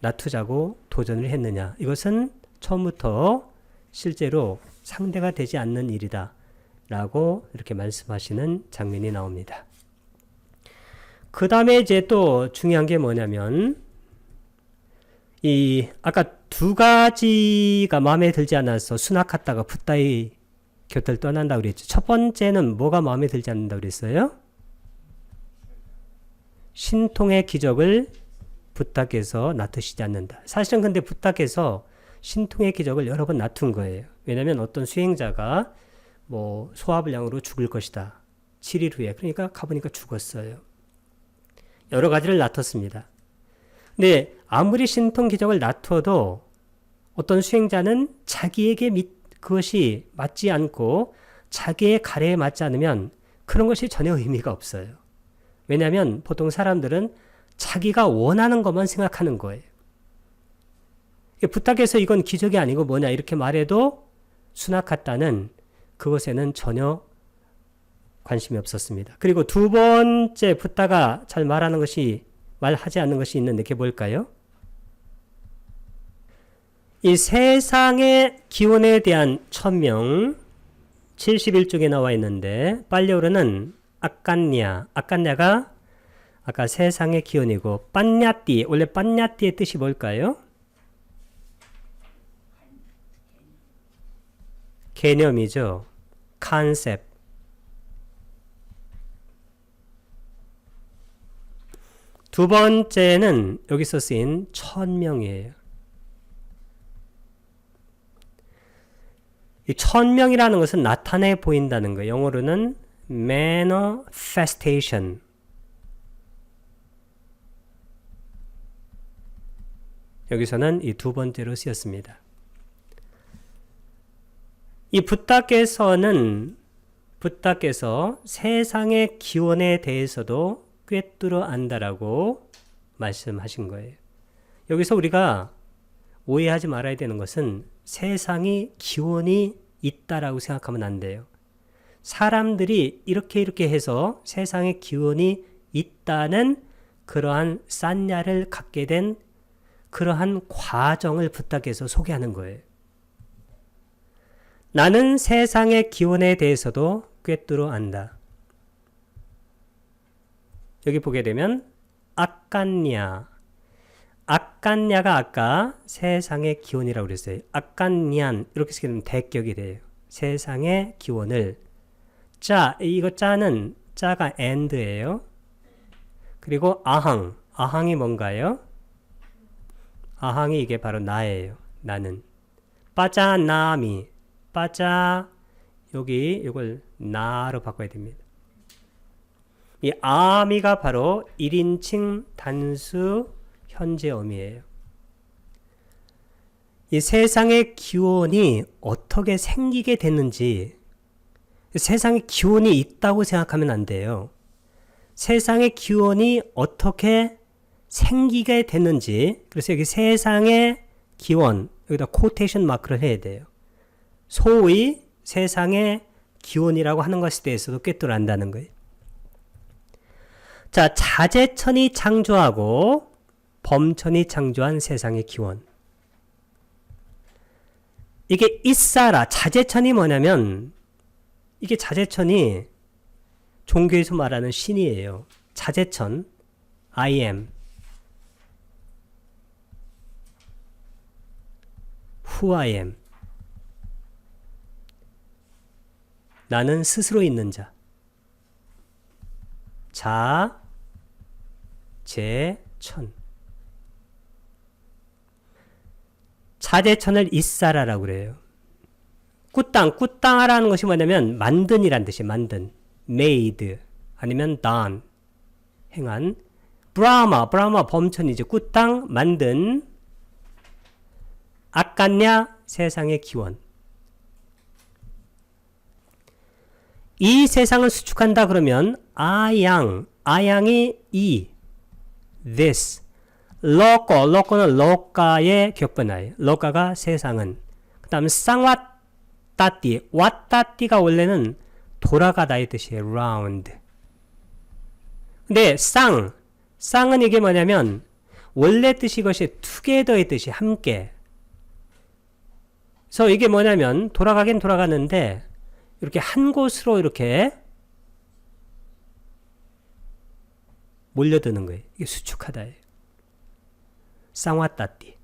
낮추자고 도전을 했느냐. 이것은 처음부터 실제로 상대가 되지 않는 일이다. 라고 이렇게 말씀하시는 장면이 나옵니다. 그 다음에 이제 또 중요한 게 뭐냐면 이 아까 두 가지가 마음에 들지 않아서 순학하다가 붓다의 곁을 떠난다고 그랬죠. 첫 번째는 뭐가 마음에 들지 않는다고 그랬어요? 신통의 기적을 붓다께서 나트시지 않는다. 사실은 근데 붓다께서 신통의 기적을 여러 번 나툰 거예요. 왜냐하면 어떤 수행자가 뭐 소화불량으로 죽을 것이다. 7일 후에. 그러니까 가보니까 죽었어요. 여러 가지를 나눴습니다. 근데 아무리 신통 기적을 나투어도 어떤 수행자는 자기에게 그것이 맞지 않고 자기의 가래에 맞지 않으면 그런 것이 전혀 의미가 없어요. 왜냐하면 보통 사람들은 자기가 원하는 것만 생각하는 거예요. 부탁해서 이건 기적이 아니고 뭐냐 이렇게 말해도 수나카타는 그것에는 전혀 관심이 없었습니다. 그리고 두 번째 붓다가 잘 말하지 않는 것이 있는데 그게 뭘까요? 이 세상의 기원에 대한 천명 71쪽에 나와 있는데 빨리어로는 아깐냐가 아까 세상의 기원이고 빤냐띠, 원래 빤냐띠의 뜻이 뭘까요? 개념이죠. 컨셉. 두 번째는 여기서 쓰인 천명이에요. 이 천명이라는 것은 나타내 보인다는 거예요. 영어로는 manifestation. 여기서는 이 두 번째로 쓰였습니다. 이 붓다께서 세상의 기원에 대해서도 꿰뚫어 안다라고 말씀하신 거예요. 여기서 우리가 오해하지 말아야 되는 것은 세상이 기원이 있다라고 생각하면 안 돼요. 사람들이 이렇게 해서 세상의 기원이 있다는 그러한 산야를 갖게 된 그러한 과정을 붓다께서 소개하는 거예요. 나는 세상의 기원에 대해서도 꿰뚫어 안다. 여기 보게 되면 아깐냐. 아깐냐가 아까 세상의 기원이라고 그랬어요. 아깐냔 이렇게 쓰게 되면 대격이 돼요. 세상의 기원을 이거 짜는 짜가 and예요. 그리고 아항이 뭔가요? 아항이 이게 바로 나예요. 나는. 빠자나미. 빠자 여기 이걸 나로 바꿔야 됩니다. 이 아미가 바로 1인칭 단수 현재 어미예요. 이 세상의 기원이 어떻게 생기게 됐는지 세상에 기원이 있다고 생각하면 안 돼요. 세상의 기원이 어떻게 생기게 됐는지 그래서 여기 세상의 기원 여기다 코테이션 마크를 해야 돼요. 소위 세상의 기원이라고 하는 것에 대해서도 꿰뚫어 안다는 거예요. 자, 자재천이 창조하고 범천이 창조한 세상의 기원. 이게 이사라, 자재천이 뭐냐면 이게 자재천이 종교에서 말하는 신이에요. 자재천, I am, who I am. 나는 스스로 있는 자. 자재천. 자재천을 이사라라고 그래요. 꾸땅하라는 것이 뭐냐면 만든이란 뜻이에요. 만든. made 아니면 done 행한. 브라마 범천이죠. 꾸땅 만든. 아깐냐 세상의 기원. 이 세상을 수축한다 그러면 아양이 이, this, 로꼬는 로까의 격변하에 로까가 세상은. 그 다음 쌍와따띠, 와따띠가 원래는 돌아가다의 뜻이에요. round. 근데 쌍은 이게 뭐냐면 원래 뜻이 이것이 together의 뜻이 함께. 그래서 이게 뭐냐면 돌아가긴 돌아가는데 이렇게 한 곳으로 이렇게 몰려드는 거예요. 이게 수축하다예요. 쌍와따띠.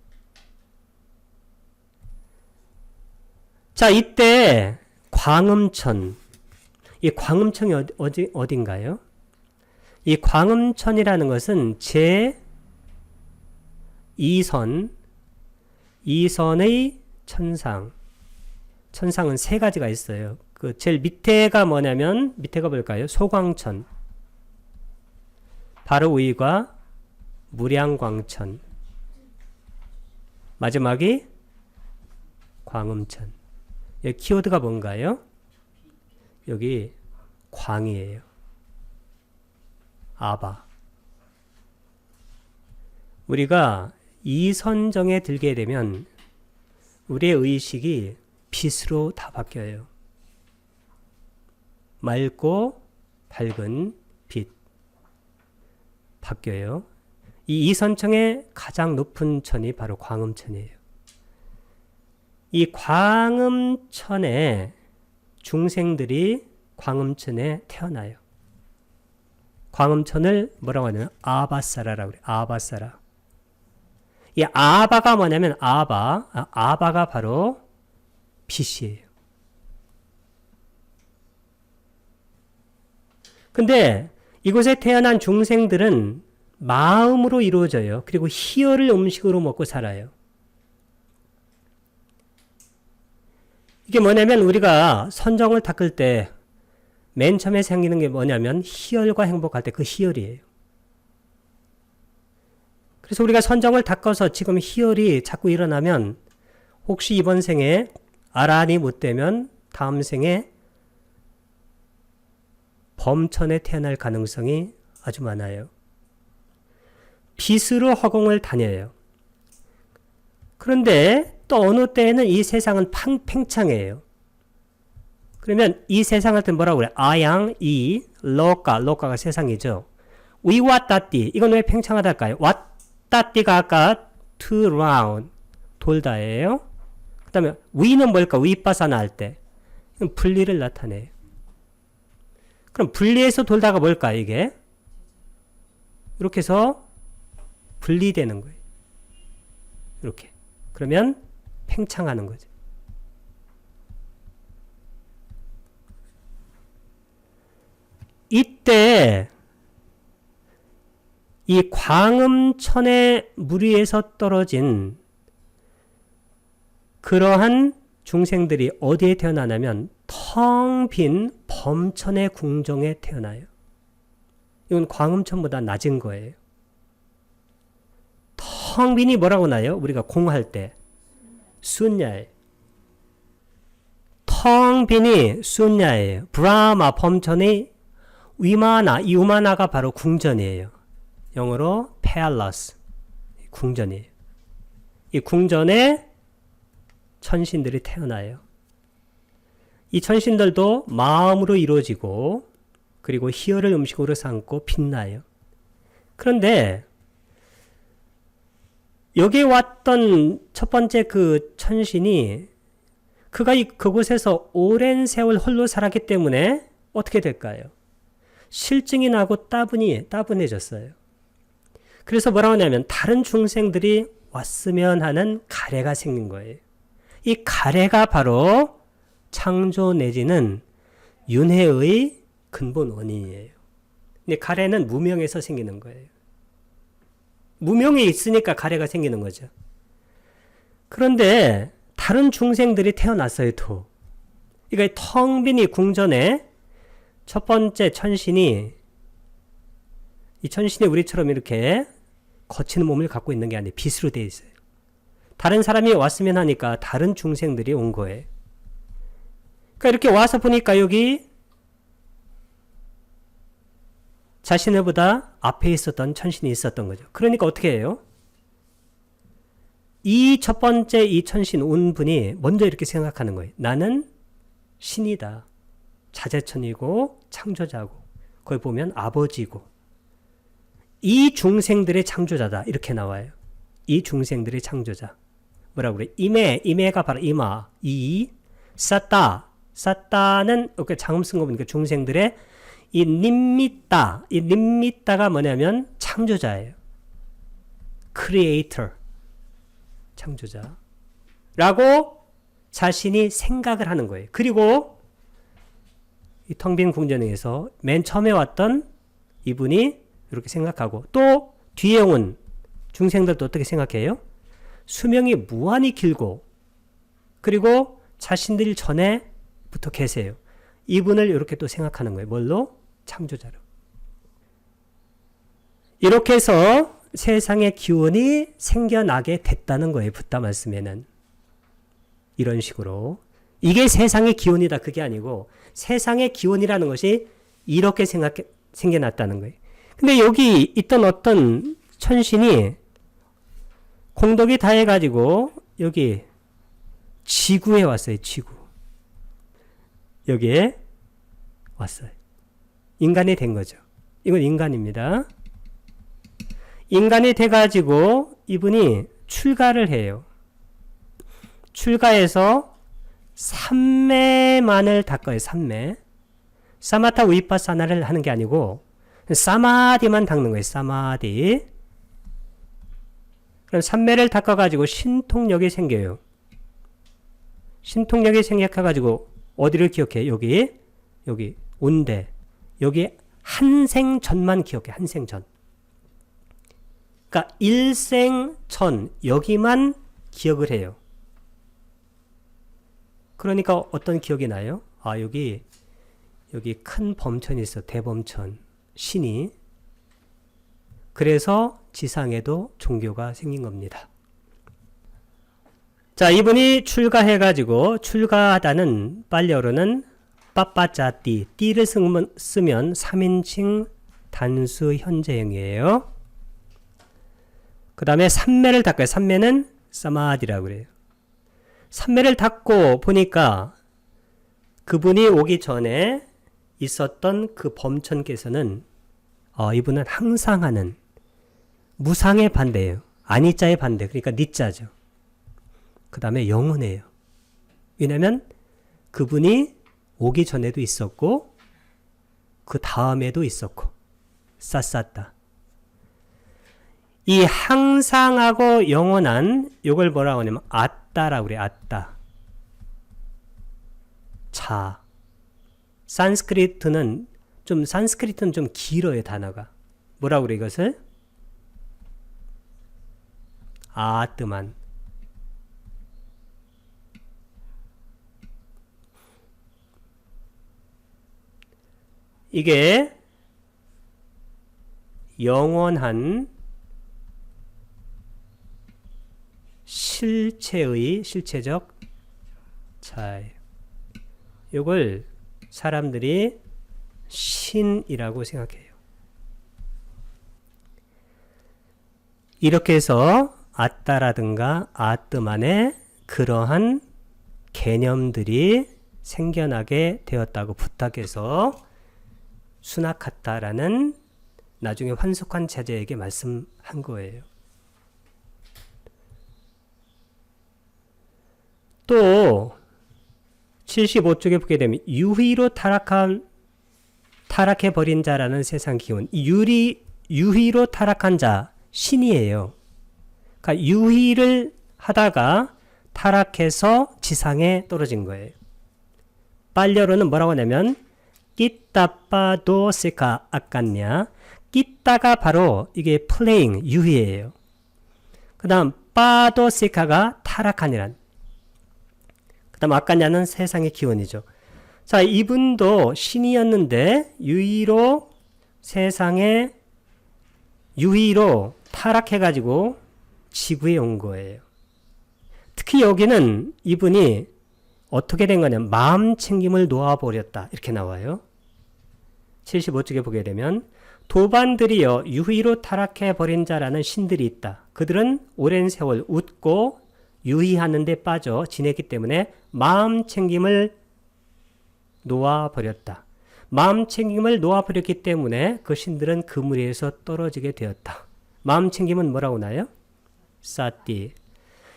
자, 이때 광음천. 이 광음천이 어딘가요? 이 광음천이라는 것은 제2선의 천상. 천상은 세 가지가 있어요. 그 제일 밑에가 뭐냐면 밑에가 뭘까요? 소광천. 바로 위가 무량광천. 마지막이 광음천. 여기 키워드가 뭔가요? 여기 광이에요. 아바. 우리가 이 선정에 들게 되면 우리의 의식이 빛으로 다 바뀌어요. 맑고 밝은 빛. 바뀌어요. 이 이선청의 가장 높은 천이 바로 광음천이에요. 이 광음천에 중생들이 광음천에 태어나요. 광음천을 뭐라고 하냐면 아바사라라고 그래요. 아바사라. 이 아바가 뭐냐면 아바가 바로 빛이에요. 근데 이곳에 태어난 중생들은 마음으로 이루어져요. 그리고 희열을 음식으로 먹고 살아요. 이게 뭐냐면 우리가 선정을 닦을 때 맨 처음에 생기는 게 뭐냐면 희열과 행복할 때 그 희열이에요. 그래서 우리가 선정을 닦아서 지금 희열이 자꾸 일어나면 혹시 이번 생에 아라한이 못 되면 다음 생에 범천에 태어날 가능성이 아주 많아요. 빛으로 허공을 다녀요. 그런데 또 어느 때에는 이 세상은 팽창해요. 그러면 이 세상할 때 뭐라고 그래? 아양, 이, 로까가 세상이죠. 위와따띠, 이건 왜 팽창하다 할까요? 와따띠가 아까 to round, 돌다예요. 그 다음에 위는 뭘까? 위빠사나 할 때. 이건 분리를 나타내요. 그럼 분리해서 돌다가 뭘까 이게? 이렇게 해서 분리되는 거예요. 이렇게. 그러면 팽창하는 거죠. 이때 이 광음천의 물 위에서 떨어진 그러한 중생들이 어디에 태어나냐면 텅 빈 범천의 궁정에 태어나요. 이건 광음천보다 낮은 거예요. 텅 빈이 뭐라고 나요? 우리가 공할 때 순야예요. 텅 빈이 순야예요. 브라마 범천의 위마나, 이 위마나가 바로 궁전이에요. 영어로 palace, 궁전이에요. 이 궁전에 천신들이 태어나요. 이 천신들도 마음으로 이루어지고 그리고 희열을 음식으로 삼고 빛나요. 그런데 여기 왔던 첫 번째 그 천신이 그가 그곳에서 오랜 세월 홀로 살았기 때문에 어떻게 될까요? 실증이 나고 따분해졌어요. 그래서 뭐라고 하냐면 다른 중생들이 왔으면 하는 가래가 생긴 거예요. 이 가래가 바로 창조 내지는 윤회의 근본 원인이에요. 근데 가래는 무명에서 생기는 거예요. 무명이 있으니까 가래가 생기는 거죠. 그런데 다른 중생들이 태어났어요, 또. 그러니까 텅 빈 이 궁전에 첫 번째 천신이, 이 천신이 우리처럼 이렇게 거치는 몸을 갖고 있는 게 아니에요. 빛으로 되어 있어요. 다른 사람이 왔으면 하니까 다른 중생들이 온 거예요. 그러니까 이렇게 와서 보니까 여기 자신들보다 앞에 있었던 천신이 있었던 거죠. 그러니까 어떻게 해요? 이 첫 번째 이 천신 온 분이 먼저 이렇게 생각하는 거예요. 나는 신이다. 자재천이고 창조자고 거기 보면 아버지고 이 중생들의 창조자다. 이렇게 나와요. 이 중생들의 창조자. 뭐라고 그래? 임해가 바로 임하. 사따는 이렇게 장음 쓴 거 보니까 중생들의 이 님미따가 뭐냐면 창조자예요. 크리에이터. 창조자. 라고 자신이 생각을 하는 거예요. 그리고 이 텅 빈 궁전에서 맨 처음에 왔던 이분이 이렇게 생각하고 또 뒤에 온 중생들도 어떻게 생각해요? 수명이 무한히 길고 그리고 자신들 전에부터 계세요. 이분을 이렇게 또 생각하는 거예요. 뭘로? 창조자로. 이렇게 해서 세상의 기운이 생겨나게 됐다는 거예요. 붓다 말씀에는. 이런 식으로. 이게 세상의 기운이다. 그게 아니고 세상의 기운이라는 것이 이렇게 생겨났다는 거예요. 근데 여기 있던 어떤 천신이 공덕이 다 해가지고 여기 지구에 왔어요. 지구. 여기에 왔어요. 인간이 된 거죠. 이건 인간입니다. 인간이 돼가지고 이분이 출가를 해요. 출가해서 삼매만을 닦아요. 삼매. 사마타 위파사나를 하는 게 아니고 사마디만 닦는 거예요. 사마디. 그럼 삼매를 닦아가지고 신통력이 생겨요. 신통력이 생겨가지고 어디를 기억해? 여기 온대. 여기 한생전만 기억해. 한생전. 그러니까 일생전 여기만 기억을 해요. 그러니까 어떤 기억이 나요? 아, 여기 큰 범천이 있어. 대범천. 신이. 그래서 지상에도 종교가 생긴 겁니다. 자, 이분이 출가해가지고 출가하다는 빨리어로는 빠빠짜띠. 띠를 쓰면 3인칭 단수 현재형이에요. 그 다음에 삼매를 닦아요. 삼매는 사마디라고 그래요. 삼매를 닦고 보니까 그분이 오기 전에 있었던 그 범천께서는 이분은 항상 하는 무상의 반대예요. 아니자의 반대. 그러니까 니자죠. 그 다음에 영원해요. 왜냐하면 그분이 오기 전에도 있었고 그 다음에도 있었고 쌌다. 이 항상하고 영원한 요걸 뭐라고 하냐면 아따라고 그래요. 아따. 자. 산스크리트는 좀 길어요. 단어가. 뭐라고 그래 이것을? 아뜨만. 이게 영원한 실체적 차예요. 이걸 사람들이 신이라고 생각해요. 이렇게 해서 아따라든가 아뜨만의 그러한 개념들이 생겨나게 되었다고 부탁해서 수나카타라는 나중에 환속한 자제에게 말씀한 거예요. 또 75쪽에 보게 되면 유희로 타락해버린 자라는 세상 기운. 유희로 타락한 자 신이에요. 그러니까 유희를 하다가 타락해서 지상에 떨어진 거예요. 빨려로는 뭐라고 하냐면 끼따빠도세카 아깝냐. 끼따가 바로 이게 플레잉 유희예요. 그 다음 빠도세카가 타락하니란. 그 다음 아까냐는 세상의 기원이죠. 자, 이분도 신이었는데 유희로 타락해가지고 지구에 온 거예요. 특히 여기는 이분이 어떻게 된 거냐면 마음 챙김을 놓아버렸다. 이렇게 나와요. 75쪽에 보게 되면 도반들이여 유희로 타락해버린 자라는 신들이 있다. 그들은 오랜 세월 웃고 유희하는 데 빠져 지냈기 때문에 마음 챙김을 놓아버렸다. 마음 챙김을 놓아버렸기 때문에 그 신들은 그 무리에서 떨어지게 되었다. 마음 챙김은 뭐라고 나요? 사띠.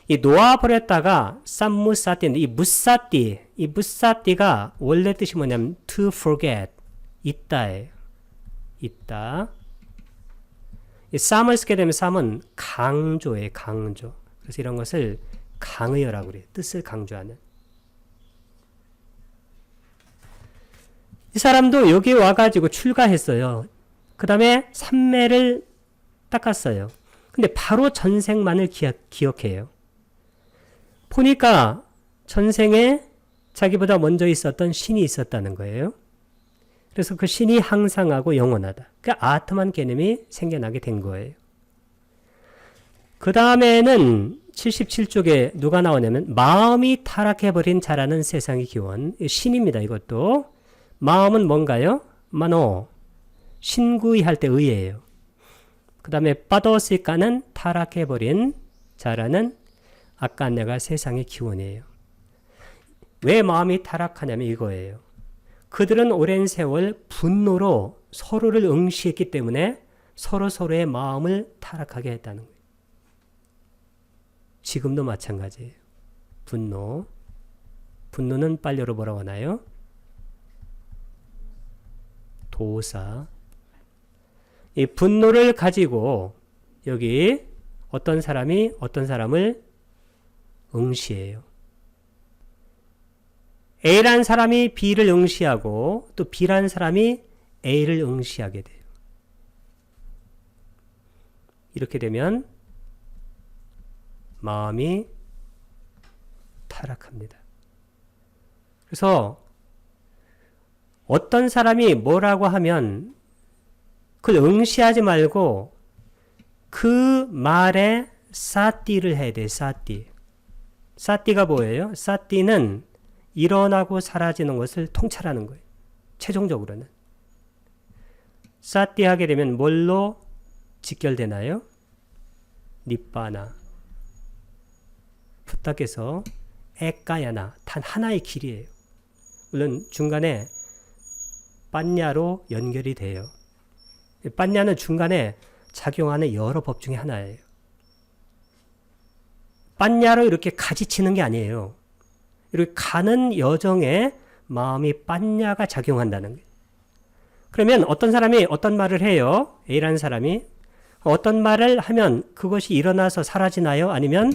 이 놓아버렸다가 쌈무사띠인데 이 무사띠가 원래 뜻이 뭐냐면 to forget, 있다예요. 있다. 이 쌈을 쓰게 되면 쌈은 강조예요. 강조. 그래서 이런 것을 강의어라고 그래요. 뜻을 강조하는. 이 사람도 여기 와가지고 출가했어요. 그 다음에 삼매를 닦았어요. 근데 바로 전생만을 기억해요. 보니까 전생에 자기보다 먼저 있었던 신이 있었다는 거예요. 그래서 그 신이 항상하고 영원하다. 그 아트만 개념이 생겨나게 된 거예요. 그 다음에는 77쪽에 누가 나오냐면 마음이 타락해버린 자라는 세상의 기원. 신입니다. 이것도. 마음은 뭔가요? 마노. 신구이 할 때 의예요. 그 다음에 빠더시까는 타락해버린 자라는 아까 내가 세상의 기원이에요. 왜 마음이 타락하냐면 이거예요. 그들은 오랜 세월 분노로 서로를 응시했기 때문에 서로의 마음을 타락하게 했다는 거예요. 지금도 마찬가지예요. 분노. 분노는 빨리로 뭐라고 하나요? 도사. 이 분노를 가지고 여기 어떤 사람이 어떤 사람을 응시해요. A라는 사람이 B를 응시하고 또 B라는 사람이 A를 응시하게 돼요. 이렇게 되면 마음이 타락합니다. 그래서 어떤 사람이 뭐라고 하면 그걸 응시하지 말고 그 말에 사띠를 해야 돼요. 사띠. 사띠가 뭐예요? 사띠는 일어나고 사라지는 것을 통찰하는 거예요. 최종적으로는. 사띠 하게 되면 뭘로 직결되나요? 니빠나. 부탁해서 에까야나. 단 하나의 길이에요. 물론 중간에 빤냐로 연결이 돼요. 빤냐는 중간에 작용하는 여러 법 중에 하나예요. 빤냐로 이렇게 가지치는 게 아니에요. 이렇게 가는 여정에 마음이 빤냐가 작용한다는 거예요. 그러면 어떤 사람이 어떤 말을 해요? A라는 사람이 어떤 말을 하면 그것이 일어나서 사라지나요? 아니면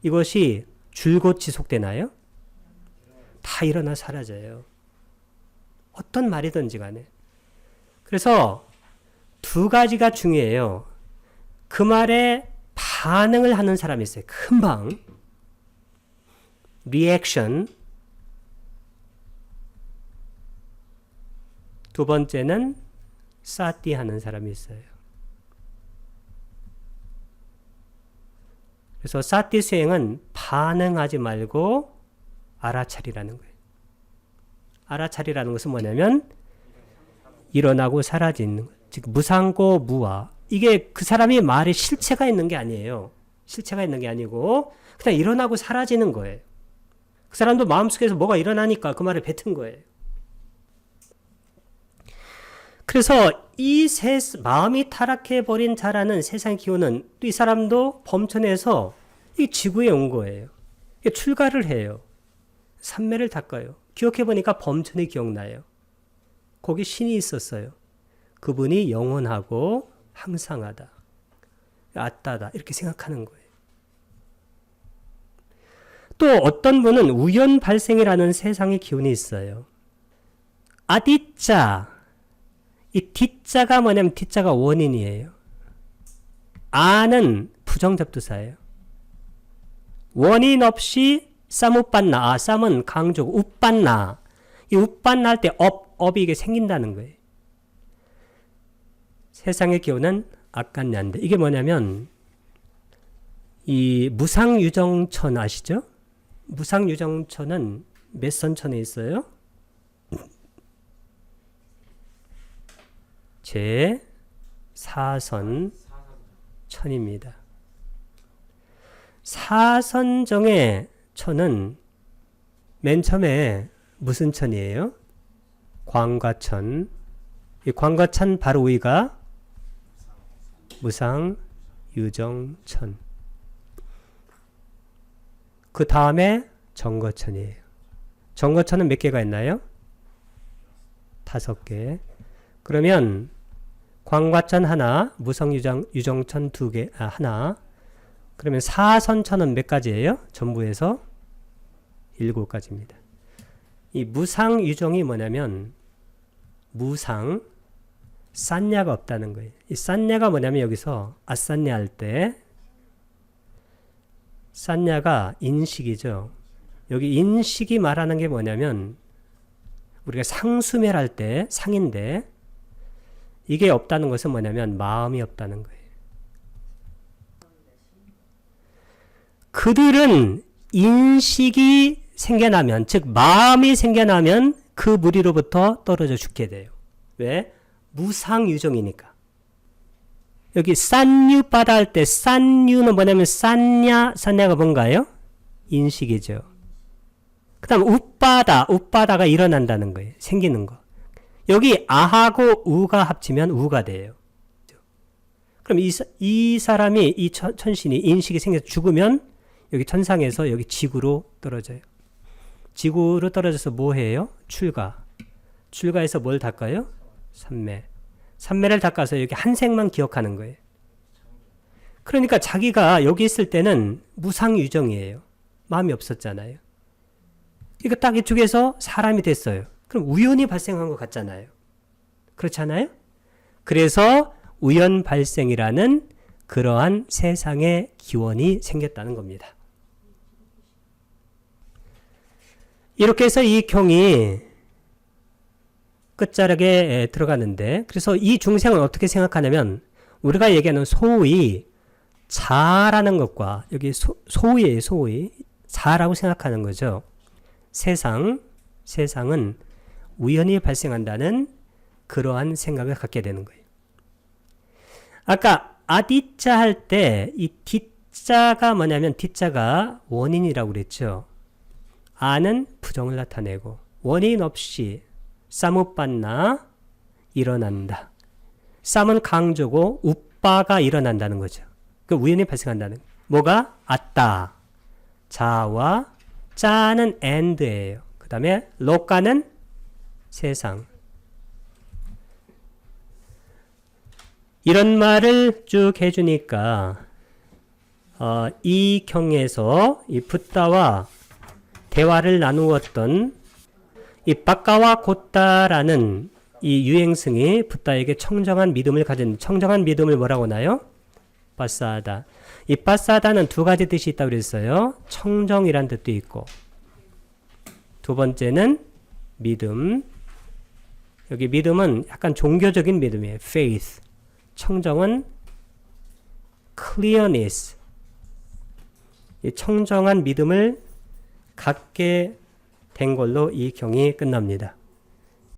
이것이 줄곧 지속되나요? 다 일어나 사라져요. 어떤 말이든지 간에. 그래서 두 가지가 중요해요. 그 말에 반응을 하는 사람이 있어요. 금방. 리액션. 두 번째는 사띠 하는 사람이 있어요. 그래서 사띠 수행은 반응하지 말고 알아차리라는 거예요. 알아차리라는 것은 뭐냐면 일어나고 사라지는 거예요. 즉 무상고 무아. 이게 그 사람이 말에 실체가 있는 게 아니에요. 실체가 있는 게 아니고 그냥 일어나고 사라지는 거예요. 그 사람도 마음속에서 뭐가 일어나니까 그 말을 뱉은 거예요. 그래서 이 마음이 타락해버린 자라는 세상의 기호는 또 이 사람도 범천에서 이 지구에 온 거예요. 출가를 해요. 삼매를 닦아요. 기억해보니까 범천이 기억나요. 거기 신이 있었어요. 그분이 영원하고 항상하다. 아따다. 이렇게 생각하는 거예요. 또 어떤 분은 우연 발생이라는 세상의 기운이 있어요. 아디자. 이 디자가 뭐냐면 디자가 원인이에요. 아는 부정접두사예요. 원인 없이 쌈우빤나. 쌈은 강조고 우빤나. 이 우빤나 할 때 업이 이게 생긴다는 거예요. 세상의 기호는 아깐냐인데 이게 뭐냐면 이 무상유정천 아시죠? 무상유정천은 몇 선천에 있어요? 제 사선 천입니다. 사선정의 천은 맨 처음에 무슨 천이에요? 광과천. 이 광과천 바로 위가 무상유정천. 그 다음에 정거천이에요. 정거천은 몇 개가 있나요? 5개. 그러면 광과천 하나, 무상유정천 2개, 하나. 그러면 사선천은 몇 가지예요? 전부에서 7가지입니다. 이 무상유정이 뭐냐면 무상, 싼냐가 없다는 거예요. 이 싼냐가 뭐냐면 여기서 아싼냐 할 때 싼냐가 인식이죠. 여기 인식이 말하는 게 뭐냐면 우리가 상수멸할 때 상인데 이게 없다는 것은 뭐냐면 마음이 없다는 거예요. 그들은 인식이 생겨나면, 즉 마음이 생겨나면 그 무리로부터 떨어져 죽게 돼요. 왜? 무상유정이니까. 여기 싼유바다 할 때 싼유는 뭐냐면 싼냐가 뭔가요? 인식이죠. 그 다음 웃바다가 일어난다는 거예요. 생기는 거. 여기 아하고 우가 합치면 우가 돼요. 그럼 이 사람이, 이 천신이 인식이 생겨서 죽으면 여기 천상에서 여기 지구로 떨어져요. 지구로 떨어져서 뭐 해요? 출가해서 뭘 닦아요? 삼매를 닦아서 여기 한 생만 기억하는 거예요. 그러니까 자기가 여기 있을 때는 무상유정이에요. 마음이 없었잖아요. 그러니까 딱 이쪽에서 사람이 됐어요. 그럼 우연이 발생한 것 같잖아요. 그렇잖아요? 그래서 우연 발생이라는 그러한 세상의 기원이 생겼다는 겁니다. 이렇게 해서 이 경이 끝자락에 들어가는데, 그래서 이 중생을 어떻게 생각하냐면 우리가 얘기하는 소위 자라는 것과 여기 소위예요. 소위 자라고 생각하는 거죠. 세상은 우연히 발생한다는 그러한 생각을 갖게 되는 거예요. 아까 아디자 할 때 이 뒷자가 뭐냐면 뒷자가 원인이라고 그랬죠. 아는 부정을 나타내고 원인 없이 싸무빤나 일어난다. 쌈은 강조고 우빠가 일어난다는 거죠. 그 우연히 발생한다는 뭐가? 아따. 자와 짜는 and예요. 그 다음에 로까는 세상. 이런 말을 쭉 해주니까 이 경에서 이 붓다와 대화를 나누었던 이 빠까와 곧다라는 이 유행승이 붓다에게 청정한 믿음을 가진, 청정한 믿음을 뭐라고 하나요? 빠싸하다. 이 빠싸하다는 2가지 뜻이 있다고 그랬어요. 청정이란 뜻도 있고, 두 번째는 믿음. 여기 믿음은 약간 종교적인 믿음이에요. faith. 청정은 clearness. 이 청정한 믿음을 갖게 된 걸로 이 경이 끝납니다.